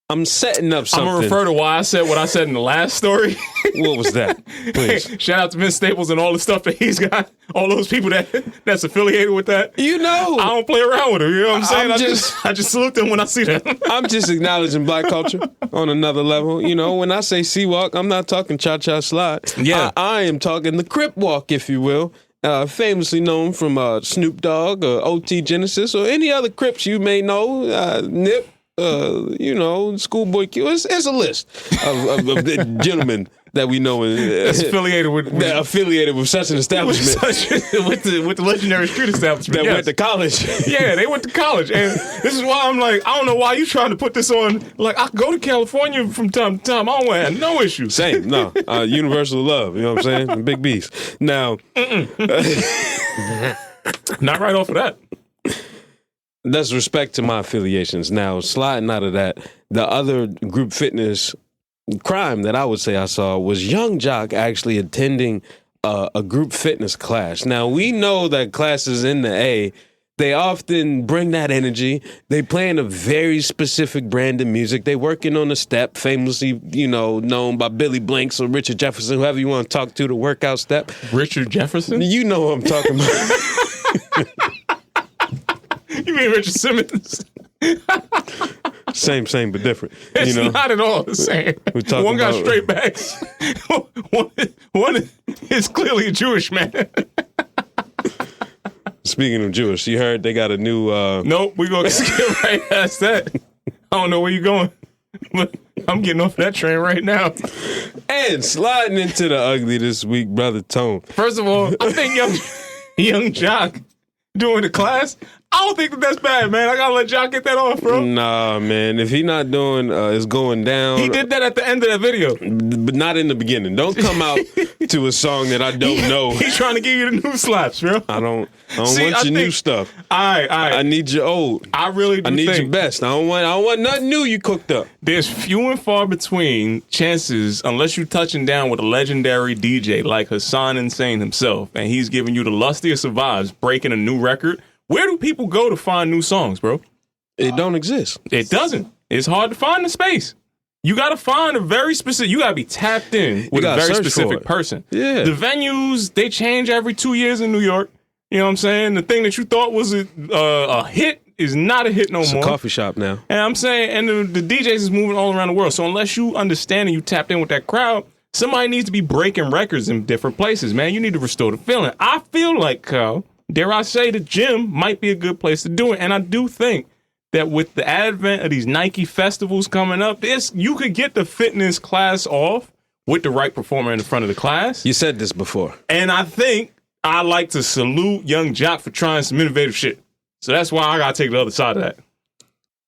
I'm setting up something. I'm going to refer to why I said what I said in the last story. What was that? Please. Hey, shout out to Vince Staples and all the stuff that he's got. All those people that's affiliated with that. You know. I don't play around with him. You know what I'm saying? I'm I just salute them when I see them. I'm just acknowledging black culture on another level. You know, when I say C-Walk, I'm not talking cha-cha slide. Yeah. I am talking the Crip Walk, if you will. Famously known from Snoop Dogg or OT Genesis or any other Crips you may know, Nip, Schoolboy Q. It's a list of the gentlemen that we know That's affiliated with such an establishment. with the legendary street establishment. That went to college. Yeah, they went to college. And this is why I'm like, I don't know why you trying to put this on. Like, I go to California from time to time. I don't have no issues. Same, no. Universal love, you know what I'm saying? Big B's. Now. Not right off of that. That's respect to my affiliations. Now, sliding out of that, the other group fitness crime that I would say I saw was Young Jock actually attending a group fitness class. Now, we know that classes in the A, they often bring that energy. They playing a very specific brand of music. They working on a step, famously, known by Billy Blanks or Richard Jefferson, whoever you want to talk to, the workout step. Richard Jefferson? You know what I'm talking about. You mean Richard Simmons? Same, but different. It's not at all the same. One got straight backs. one is clearly a Jewish man. Speaking of Jewish, you heard they got a new... Nope, we're going to skip right past that. I don't know where you're going, but I'm getting off that train right now. And sliding into the ugly this week, Brother Tone. First of all, I think young Jock doing the class, I don't think that's bad, man. I gotta let Jock get that off, bro. Nah, man. If he not doing is going down. He did that at the end of that video. But not in the beginning. Don't come out to a song that I don't know. He's trying to give you the new slaps, bro. I don't want your new stuff. I need your old. I really do I need your best. I don't want nothing new you cooked up. There's few and far between chances, unless you're touching down with a legendary DJ like Hassan Insane himself, and he's giving you the lustiest of vibes, breaking a new record. Where do people go to find new songs, bro? It don't exist. It doesn't. It's hard to find the space. You got to find a very specific, you got to be tapped in with a very specific person. Yeah. The venues, they change every 2 years in New York. You know what I'm saying? The thing that you thought was a hit is not a hit no more. It's a coffee shop now. And I'm saying, and the DJs is moving all around the world. So unless you understand and you tapped in with that crowd, somebody needs to be breaking records in different places, man. You need to restore the feeling. I feel like, Kyle, dare I say, the gym might be a good place to do it. And I do think that with the advent of these Nike festivals coming up, you could get the fitness class off with the right performer in the front of the class. You said this before. And I think I like to salute Young Jock for trying some innovative shit. So that's why I got to take the other side of that.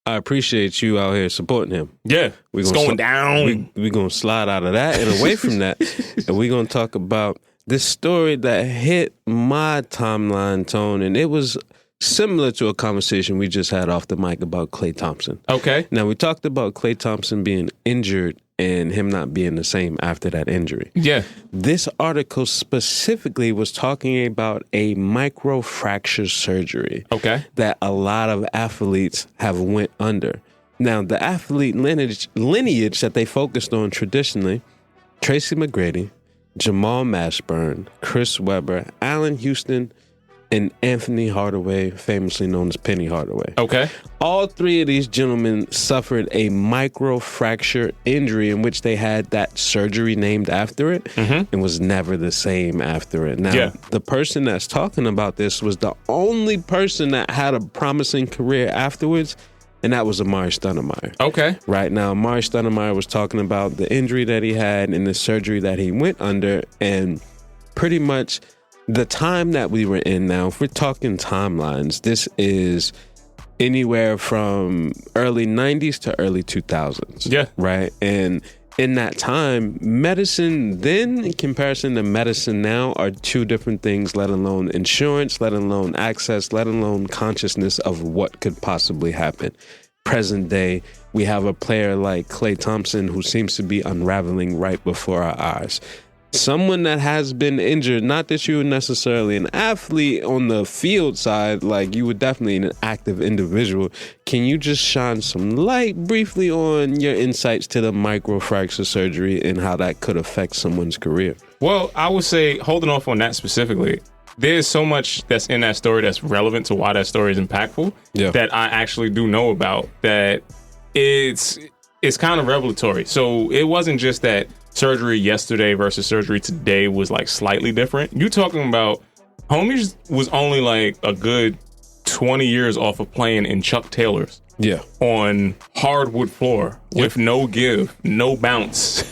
I appreciate you out here supporting him. Yeah, it's going down. We're going to slide out of that and away from that. And we're going to talk about this story that hit my timeline, Tone, and it was similar to a conversation we just had off the mic about Klay Thompson. Okay. Now, we talked about Klay Thompson being injured and him not being the same after that injury. Yeah. This article specifically was talking about a microfracture surgery. Okay. That a lot of athletes have went under. Now, the athlete lineage that they focused on traditionally, Tracy McGrady, Jamal Mashburn, Chris Webber, Allen Houston, and Anthony Hardaway, famously known as Penny Hardaway. Okay. All three of these gentlemen suffered a microfracture injury in which they had that surgery named after it and was never the same after it. Now, the person that's talking about this was the only person that had a promising career afterwards, and that was Amari Stoudemire. Okay. Right now, Amari Stoudemire was talking about the injury that he had and the surgery that he went under, and pretty much the time that we were in now, if we're talking timelines, this is anywhere from early 90s to early 2000s. Yeah. Right? And in that time, medicine then in comparison to medicine now are two different things, let alone insurance, let alone access, let alone consciousness of what could possibly happen. Present day, we have a player like Klay Thompson who seems to be unraveling right before our eyes. Someone that has been injured, not that you were necessarily an athlete on the field side, like you were definitely an active individual. Can you just shine some light briefly on your insights to the microfracture surgery and how that could affect someone's career? Well, I would say, holding off on that specifically, there's so much that's in that story that's relevant to why that story is impactful that I actually do know about, that it's kind of revelatory. So it wasn't just that surgery yesterday versus surgery today was like slightly different. You talking about homies was only like a good 20 years off of playing in Chuck Taylors. Yeah. On hardwood floor with no give, no bounce,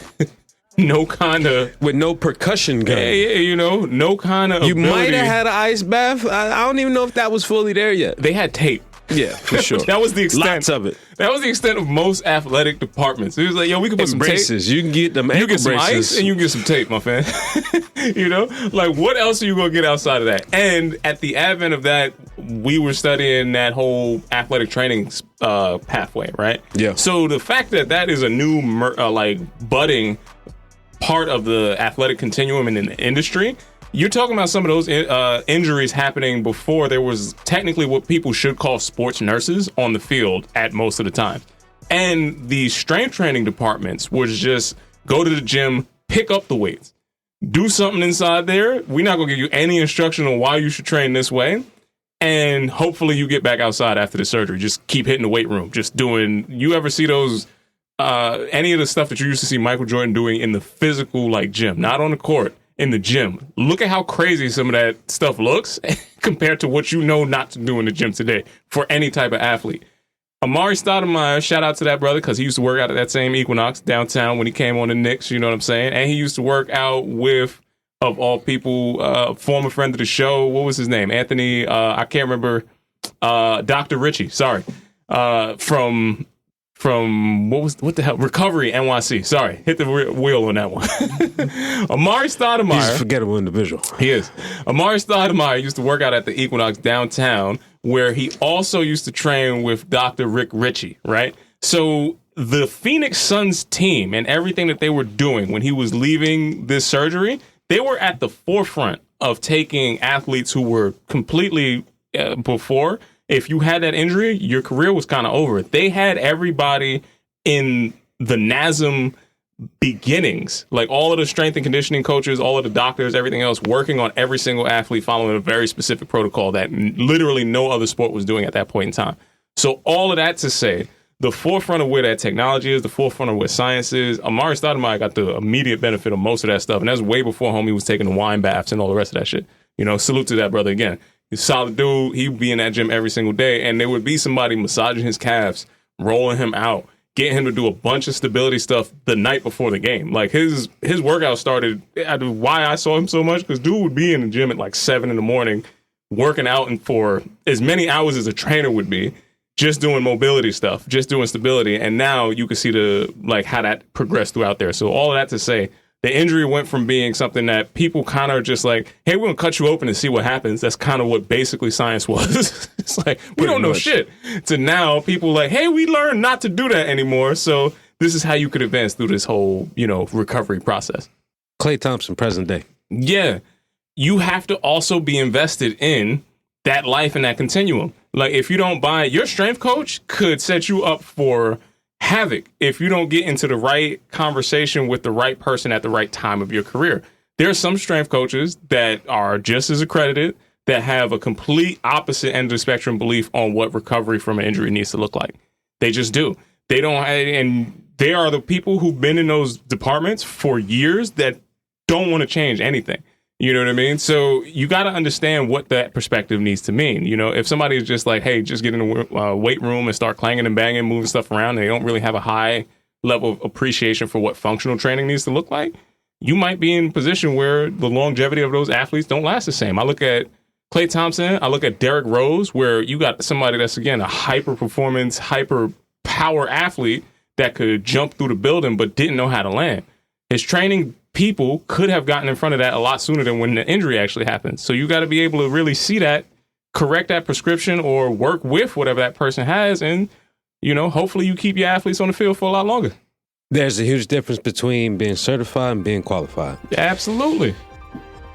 no kind of... With no percussion gun. Yeah, no kind of You ability. might have had an ice bath. I don't even know if that was fully there yet. They had tape. Yeah, for sure. That was the extent. Lots of it. That was the extent of most athletic departments. It was like, yo, we can put some tape. Braces. You can get them ankle You get some braces. ice and you can get some tape, my friend. You know, like what else are you gonna get outside of that? And at the advent of that, we were studying that whole athletic training pathway, right? Yeah. So the fact that that is a new like budding part of the athletic continuum in the industry, you're talking about some of those injuries happening before there was technically what people should call sports nurses on the field at most of the time. And the strength training departments was just go to the gym, pick up the weights, do something inside there. We're not going to give you any instruction on why you should train this way. And hopefully you get back outside after the surgery. Just keep hitting the weight room. Just doing, you ever see those, any of the stuff that you used to see Michael Jordan doing in the physical like gym, not on the court, in the gym. Look at how crazy some of that stuff looks compared to what you know not to do in the gym today for any type of athlete. Amari Stoudemire, shout out to that brother because he used to work out at that same Equinox downtown when he came on the Knicks, you know what I'm saying? And he used to work out with, of all people, former friend of the show. What was his name? Anthony, I can't remember, Dr. Richie, sorry. From what the hell? Recovery NYC. Sorry, hit the wheel on that one. Amari Stoudemire. He's a forgettable individual. He is. Amari Stoudemire used to work out at the Equinox downtown, where he also used to train with Dr. Rick Ritchie, right? So the Phoenix Suns team and everything that they were doing when he was leaving this surgery, they were at the forefront of taking athletes who were completely before. If you had that injury, your career was kind of over. They had everybody in the NASM beginnings, like all of the strength and conditioning coaches, all of the doctors, everything else, working on every single athlete following a very specific protocol that literally no other sport was doing at that point in time. So all of that to say, the forefront of where that technology is, the forefront of where science is, Amari Stoudemire got the immediate benefit of most of that stuff. And that's way before homie was taking the wine baths and all the rest of that shit. You know, salute to that brother again. He's a solid dude. He'd be in that gym every single day. And there would be somebody massaging his calves, rolling him out, getting him to do a bunch of stability stuff the night before the game. Like his workout started, why I saw him so much, because dude would be in the gym at like 7 a.m, working out and for as many hours as a trainer would be, just doing mobility stuff, just doing stability. And now you can see how that progressed throughout there. So all of that to say, the injury went from being something that people kind of just like, hey, we're going to cut you open and see what happens. That's kind of what basically science was. It's like, we don't know shit. To now, people like, hey, we learned not to do that anymore. So this is how you could advance through this whole, recovery process. Klay Thompson, present day. Yeah. You have to also be invested in that life and that continuum. Like, if you don't buy, your strength coach could set you up for havoc if you don't get into the right conversation with the right person at the right time of your career. There are some strength coaches that are just as accredited that have a complete opposite end of the spectrum belief on what recovery from an injury needs to look like. They just do. They don't, and they are the people who've been in those departments for years that don't want to change anything. You know what I mean? So you got to understand what that perspective needs to mean. If somebody is just like, hey, just get in the weight room and start clanging and banging, moving stuff around, and they don't really have a high level of appreciation for what functional training needs to look like, you might be in a position where the longevity of those athletes don't last the same. I look at Klay Thompson, I look at Derrick Rose, where you got somebody that's, again, a hyper-performance, hyper-power athlete that could jump through the building but didn't know how to land. His training people could have gotten in front of that a lot sooner than when the injury actually happens. So you got to be able to really see that, correct that prescription, or work with whatever that person has. And, hopefully you keep your athletes on the field for a lot longer. There's a huge difference between being certified and being qualified. Absolutely.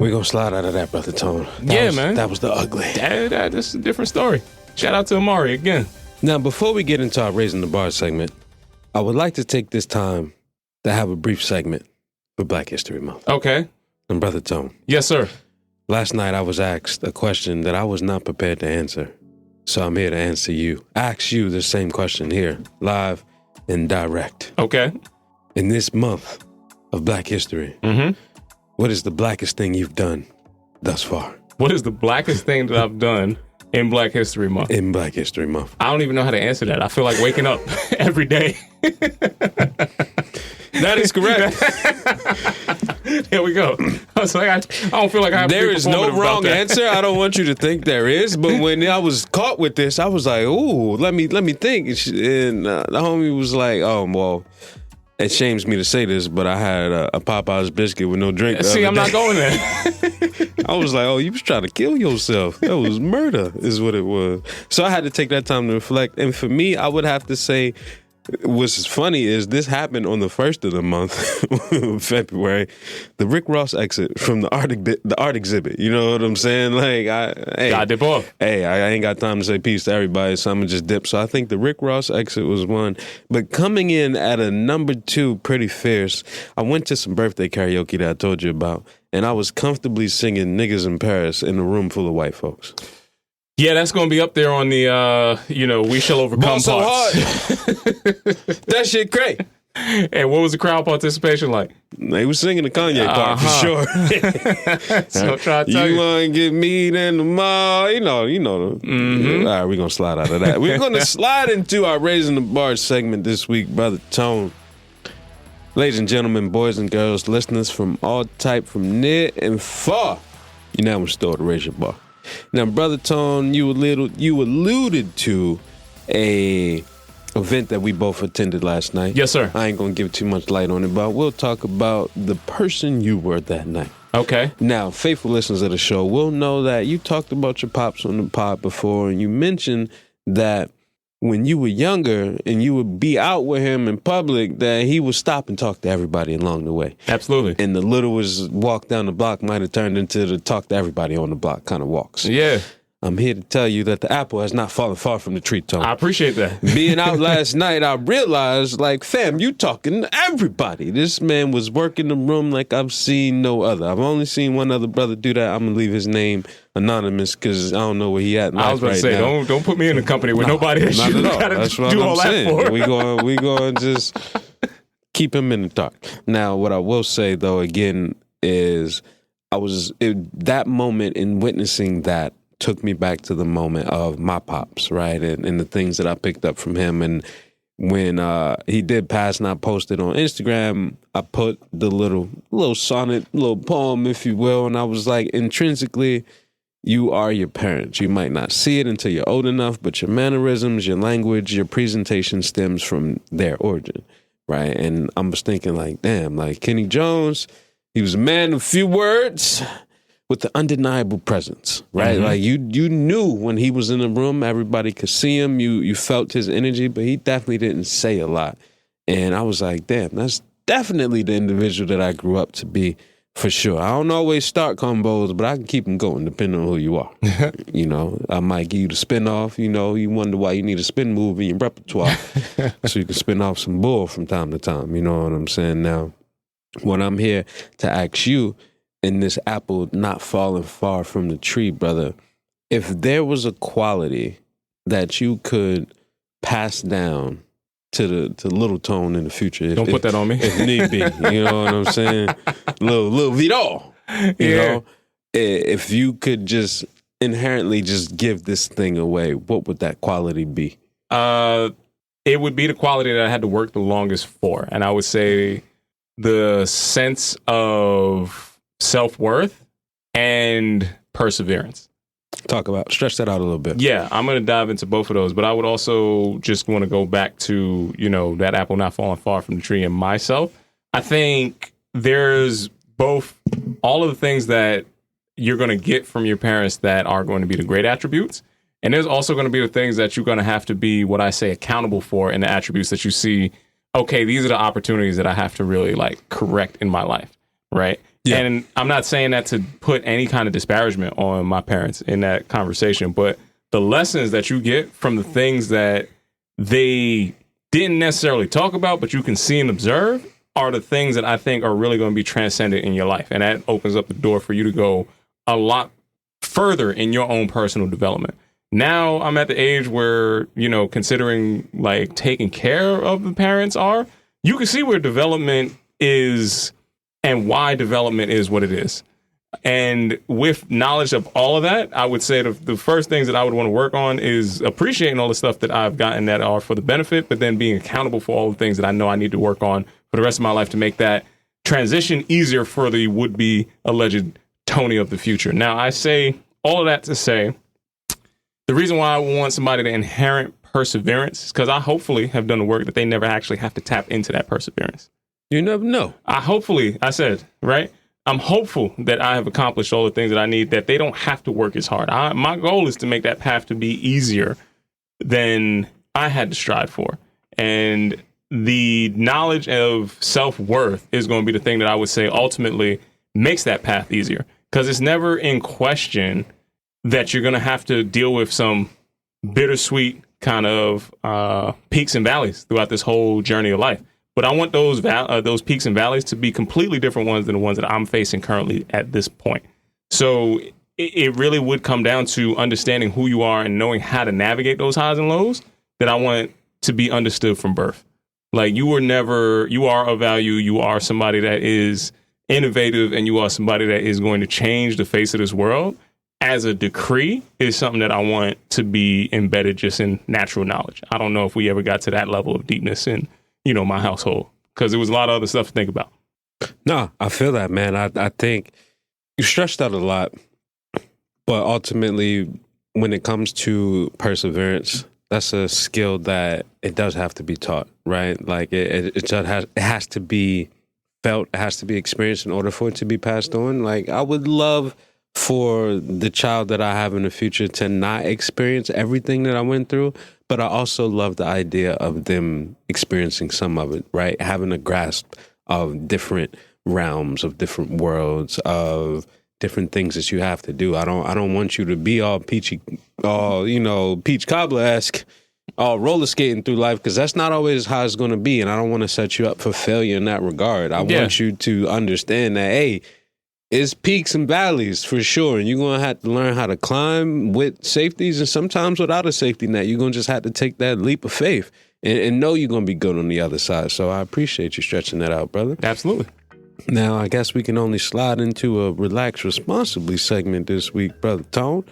We're going to slide out of that, Brother Tone. Man. That was the ugly. That's a different story. Shout out to Amari again. Now, before we get into our Raising the Bar segment, I would like to take this time to have a brief segment for Black History Month. Okay. And Brother Tone. Yes, sir. Last night I was asked a question that I was not prepared to answer. So I'm here to ask you the same question here, live and direct. Okay. In this month of Black History, what is the blackest thing you've done thus far? What is the blackest thing that I've done in Black History Month? In Black History Month. I don't even know how to answer that. I feel like waking up every day. That is correct. There we go. I was like, I don't feel like I have to There be is no performative about wrong that. answer. I don't want you to think there is. But when I was caught with this, I was like, ooh, let me think. And the homie was like, oh, well, it shames me to say this, but I had a Popeye's biscuit with no drink. the See, other I'm day. not going there. I was like, oh, you was trying to kill yourself. That was murder is what it was. So I had to take that time to reflect. And for me, I would have to say, what's funny is this happened on the 1st of the month, February, the Rick Ross exit from the art exhibit. You know what I'm saying? Like, God dip off. Hey, I ain't got time to say peace to everybody, so I'm gonna just dip. So I think the Rick Ross exit was one. But coming in at a number 2, pretty fierce, I went to some birthday karaoke that I told you about, and I was comfortably singing Niggas in Paris in a room full of white folks. Yeah, that's going to be up there on the, We Shall Overcome Ball so parts. That shit crazy. And what was the crowd participation like? They was singing the Kanye part for sure. So try to tell You you. want to get meat in the mall, you know. All right, we're going to slide out of that. We're going to slide into our Raising the Bar segment this week, Brother Tone. Ladies and gentlemen, boys and girls, listeners from all type, from near and far, you now restore to Raise Your Bar. Now, Brother Tone, you alluded to a event that we both attended last night. Yes, sir. I ain't going to give too much light on it, but we'll talk about the person you were that night. Okay. Now, faithful listeners of the show will know that you talked about your pops on the pod before, and you mentioned that when you were younger and you would be out with him in public, that he would stop and talk to everybody along the way. Absolutely. And the littlest walk down the block might have turned into the talk to everybody on the block kind of walks. Yeah. I'm here to tell you that the apple has not fallen far from the tree, Tone. I appreciate that. Being out last night, I realized, like, fam, you talking to everybody. This man was working the room like I've seen no other. I've only seen one other brother do that. I'm going to leave his name anonymous because I don't know where he at in life I was about right to say, now. don't put me in a company with nobody that Not you at all. gotta That's what do I'm all saying. that for. We going to just keep him in the dark. Now, what I will say, though, again, is that moment in witnessing that took me back to the moment of my pops, right? And the things that I picked up from him. And when he did pass and I posted on Instagram, I put the little sonnet, little poem, if you will. And I was like, intrinsically, you are your parents. You might not see it until you're old enough, but your mannerisms, your language, your presentation stems from their origin, right? And I was thinking like, damn, like Kenny Jones, he was a man of few words, with the undeniable presence, right? Mm-hmm. Like you knew when he was in the room, everybody could see him. You felt his energy, but he definitely didn't say a lot. And I was like, damn, that's definitely the individual that I grew up to be, for sure. I don't always start combos, but I can keep them going depending on who you are. You know, I might give you the spin off. You know, you wonder why you need a spin move in your repertoire so you can spin off some bull from time to time. You know what I'm saying? Now, what I'm here to ask you, in this apple not falling far from the tree, brother, if there was a quality that you could pass down to Little Tone in the future, Don't put that on me. if need be, you know what I'm saying? Little Vidal, you know, if you could just inherently just give this thing away, what would that quality be? It would be the quality that I had to work the longest for, and I would say the sense of self-worth and perseverance. Stretch that out a little bit. Yeah, I'm going to dive into both of those, but I would also just want to go back to, that apple not falling far from the tree and myself. I think there's both all of the things that you're going to get from your parents that are going to be the great attributes, and there's also going to be the things that you're going to have to be, what I say, accountable for, and the attributes that you see, okay, these are the opportunities that I have to really correct in my life, right? Yeah. And I'm not saying that to put any kind of disparagement on my parents in that conversation, but the lessons that you get from the things that they didn't necessarily talk about, but you can see and observe, are the things that I think are really going to be transcendent in your life. And that opens up the door for you to go a lot further in your own personal development. Now I'm at the age where, considering taking care of the parents you can see where development is and why development is what it is. And with knowledge of all of that, I would say the first things that I would want to work on is appreciating all the stuff that I've gotten that are for the benefit, but then being accountable for all the things that I know I need to work on for the rest of my life to make that transition easier for the would-be alleged Tony of the future. Now, I say all of that to say, the reason why I want somebody to inherent perseverance is because I hopefully have done the work that they never actually have to tap into that perseverance. You never know. I'm hopeful that I have accomplished all the things that I need, that they don't have to work as hard. My goal is to make that path to be easier than I had to strive for. And the knowledge of self-worth is going to be the thing that I would say ultimately makes that path easier. Because it's never in question that you're going to have to deal with some bittersweet kind of peaks and valleys throughout this whole journey of life. But I want those peaks and valleys to be completely different ones than the ones that I'm facing currently at this point. So it really would come down to understanding who you are and knowing how to navigate those highs and lows that I want to be understood from birth. Like, you are of value. You are somebody that is innovative, and you are somebody that is going to change the face of this world. As a decree is something that I want to be embedded just in natural knowledge. I don't know if we ever got to that level of deepness in, my household, because there was a lot of other stuff to think about. No, I feel that, man. I think you stretched out a lot, but ultimately, when it comes to perseverance, that's a skill that it does have to be taught, right? Like it has to be felt, it has to be experienced in order for it to be passed on. Like, I would love for the child that I have in the future to not experience everything that I went through, but I also love the idea of them experiencing some of it, right? Having a grasp of different realms, of different worlds, of different things that you have to do. I don't want you to be all peachy, peach cobbler-esque, all roller skating through life, because that's not always how it's going to be, and I don't want to set you up for failure in that regard. I want you to understand that, hey, it's peaks and valleys for sure, and you're going to have to learn how to climb with safeties, and sometimes without a safety net. You're going to just have to take that leap of faith and know you're going to be good on the other side. So I appreciate you stretching that out, brother. Absolutely. Now, I guess we can only slide into a Relax Responsibly segment this week, Brother Tone.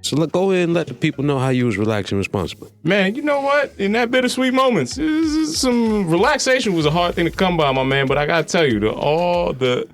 So go ahead and let the people know how you was relaxing responsibly. Man, you know what? In that bittersweet moments, some relaxation was a hard thing to come by, my man. But I got to tell you, the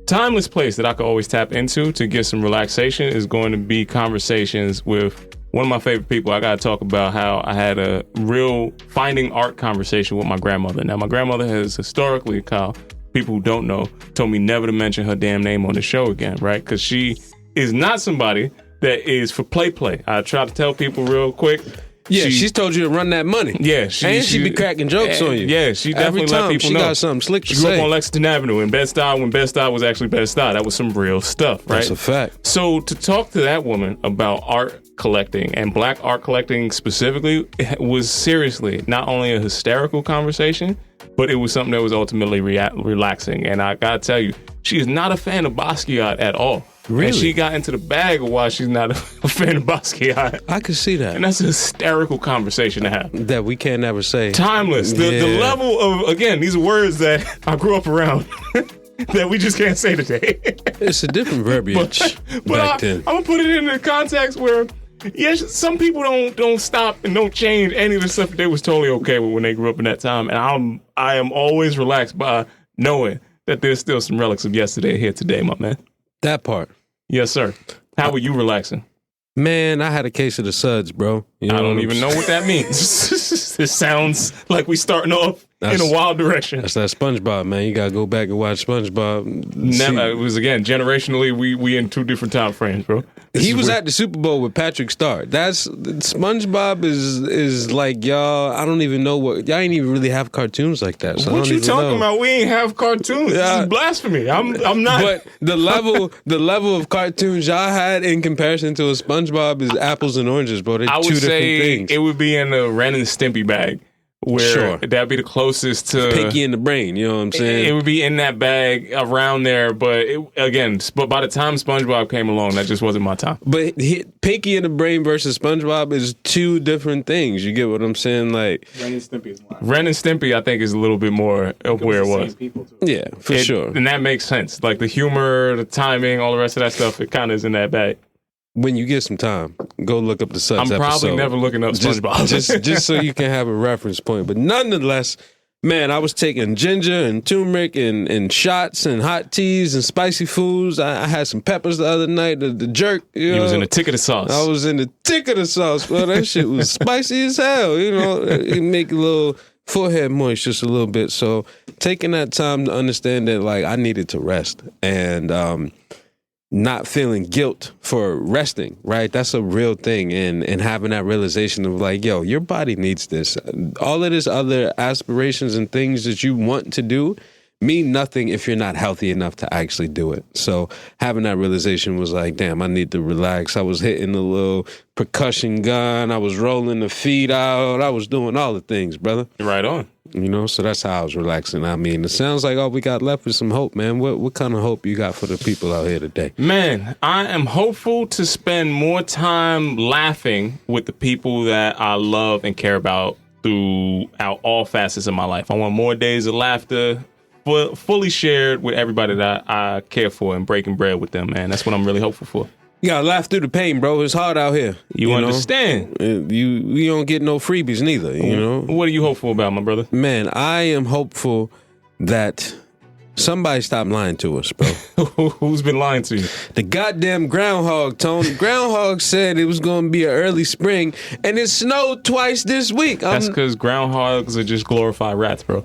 timeless place that I could always tap into to get some relaxation is going to be conversations with one of my favorite people. I got to talk about how I had a real finding art conversation with my grandmother. Now, my grandmother has historically, Kyle, people who don't know, told me never to mention her damn name on the show again, right? Because she is not somebody that is for play. I try to tell people real quick. Yeah, she's told you to run that money. Yeah, she be cracking jokes on you. Yeah, she definitely let people know. She got something slick to say. She grew up on Lexington Avenue in Bed-Stuy when Bed-Stuy was actually Bed-Stuy. That was some real stuff, right? That's a fact. So to talk to that woman about art collecting and black art collecting specifically was seriously not only a hysterical conversation, but it was something that was ultimately relaxing. And I gotta tell you, she is not a fan of Basquiat at all. Really? And she got into the bag of why she's not a fan of Basquiat. I could see that. And that's a hysterical conversation to have. That we can't ever say. Timeless. The level of, again, these are words that I grew up around that we just can't say today. It's a different verbiage back then. I'm going to put it in the context where, yes, some people don't stop and don't change any of the stuff that they was totally okay with when they grew up in that time. And I am always relaxed by knowing that there's still some relics of yesterday here today, my man. That part. Yes, sir. How were you relaxing? Man, I had a case of the suds, bro. I don't even know what that means. It sounds like we starting off in a wild direction. That's that SpongeBob, man. You got to go back and watch SpongeBob. Never. It was, again, generationally, we in two different time frames, bro. He was at the Super Bowl with Patrick Star. That's SpongeBob is like, y'all, I don't even know what, y'all ain't even really have cartoons like that. So what you talking about? We ain't have cartoons. This is blasphemy. I'm not. But the level of cartoons y'all had in comparison to a SpongeBob is apples and oranges, bro. They're two different things. It would be in the Ren and Stimpy bag. Where that'd be the closest to Pinky in the Brain, you know what I'm saying? It would be in that bag around there, but but by the time SpongeBob came along, that just wasn't my time. But Pinky in the Brain versus SpongeBob is two different things. You get what I'm saying? Like Ren and Stimpy is one. Ren and Stimpy, I think, is a little bit more of where it was. Yeah, for sure. And that makes sense. Like the humor, the timing, all the rest of that stuff, it kind of is in that bag. When you get some time, go look up the Suds I'm episode. probably never looking up SpongeBob. just so you can have a reference point. But nonetheless, Man, I was taking ginger and turmeric and shots and hot teas and spicy foods. I had some peppers the other night, the jerk. You was know? in the thick of the sauce. I was in the thick of the sauce. Well, that shit was spicy as hell. You know, it make a little forehead moist just a little bit. So taking that time to understand that, like, I needed to rest and not feeling guilt for resting, right? That's a real thing. And having that realization of like, yo, your body needs this. All of this other aspirations and things that you want to do mean nothing if you're not healthy enough to actually do it. So having that realization was like, damn, I need to relax. I was hitting the little percussion gun. I was rolling the feet out. I was doing all the things, brother. Right on. You know, so that's how I was relaxing. I mean, it sounds like all we got left is some hope, man. What kind of hope you got for the people out here today? Man, I am hopeful to spend more time laughing with the people that I love and care about throughout all facets of my life. I want more days of laughter fully shared with everybody that I care for and breaking bread with them, man. That's what I'm really hopeful for. You gotta laugh through the pain, bro. It's hard out here. You understand? You don't get no freebies neither, you know? What are you hopeful about, my brother? Man, I am hopeful that somebody stop lying to us, bro. Who's been lying to you? The goddamn groundhog, Tony. Groundhog said it was going to be an early spring, and it snowed twice this week. That's because groundhogs are just glorified rats, bro.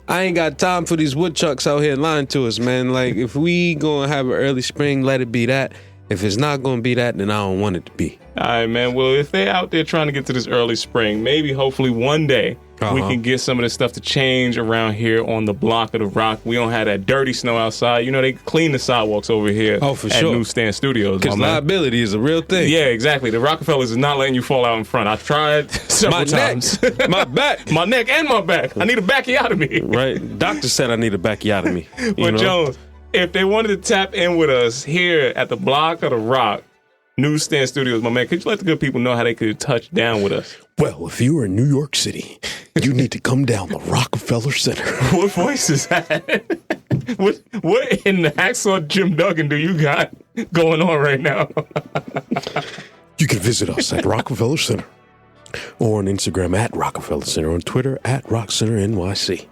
I ain't got time for these woodchucks out here lying to us, man. Like, if we going to have an early spring, let it be that. If it's not going to be that, then I don't want it to be. All right, man. Well, if they're out there trying to get to this early spring, maybe hopefully one day we can get some of this stuff to change around here on the block of the rock. We don't have that dirty snow outside. You know, they clean the sidewalks over here for at sure. Newsstand Studios. Because liability is a real thing. Yeah, exactly. The Rockefellers is not letting you fall out in front. I've tried several times. My back. My neck and my back. I need a backiotomy. Right. Doctor said I need a backiotomy. But Jones, if they wanted to tap in with us here at the block of the rock, Newsstand Studios, my man, could you let the good people know how they could touch down with us? Well, if you are in New York City, you need to come down the Rockefeller Center. What voice is that? What in the Hacksaw Jim Duggan do you got going on right now? You can visit us at Rockefeller Center or on Instagram at Rockefeller Center, on Twitter at Rock Center NYC.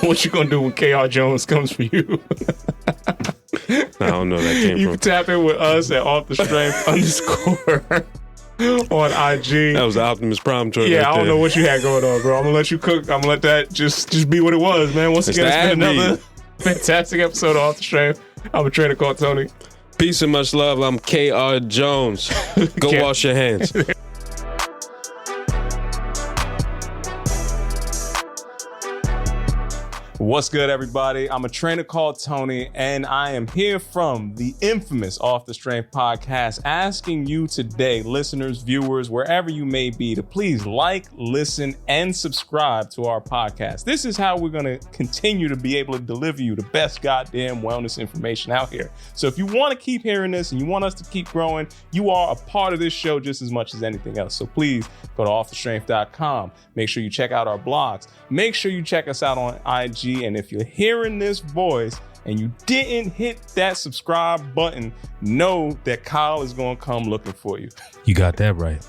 What you gonna do when KR Jones comes for you? I don't know. That came You from. can tap in with us at Off the Strength _ on IG. That was the Optimus Prime joint. Yeah, right I don't there. know what you had going on, bro. I'm gonna let you cook. I'm gonna let that just be what it was, man. Once again, it's been another fantastic episode of Off the Strength. I'm a trainer called Tony. Peace and much love. I'm KR Jones. Go wash your hands. What's good, everybody? I'm a trainer called Tony, and I am here from the infamous Off the Strength podcast, asking you today, listeners, viewers, wherever you may be, to please like, listen, and subscribe to our podcast. This is how we're going to continue to be able to deliver you the best goddamn wellness information out here. So if you want to keep hearing this and you want us to keep growing, you are a part of this show just as much as anything else. So please go to offthestrength.com. Make sure you check out our blogs. Make sure you check us out on IG. And if you're hearing this voice and you didn't hit that subscribe button, know that Kyle is going to come looking for you. You got that right.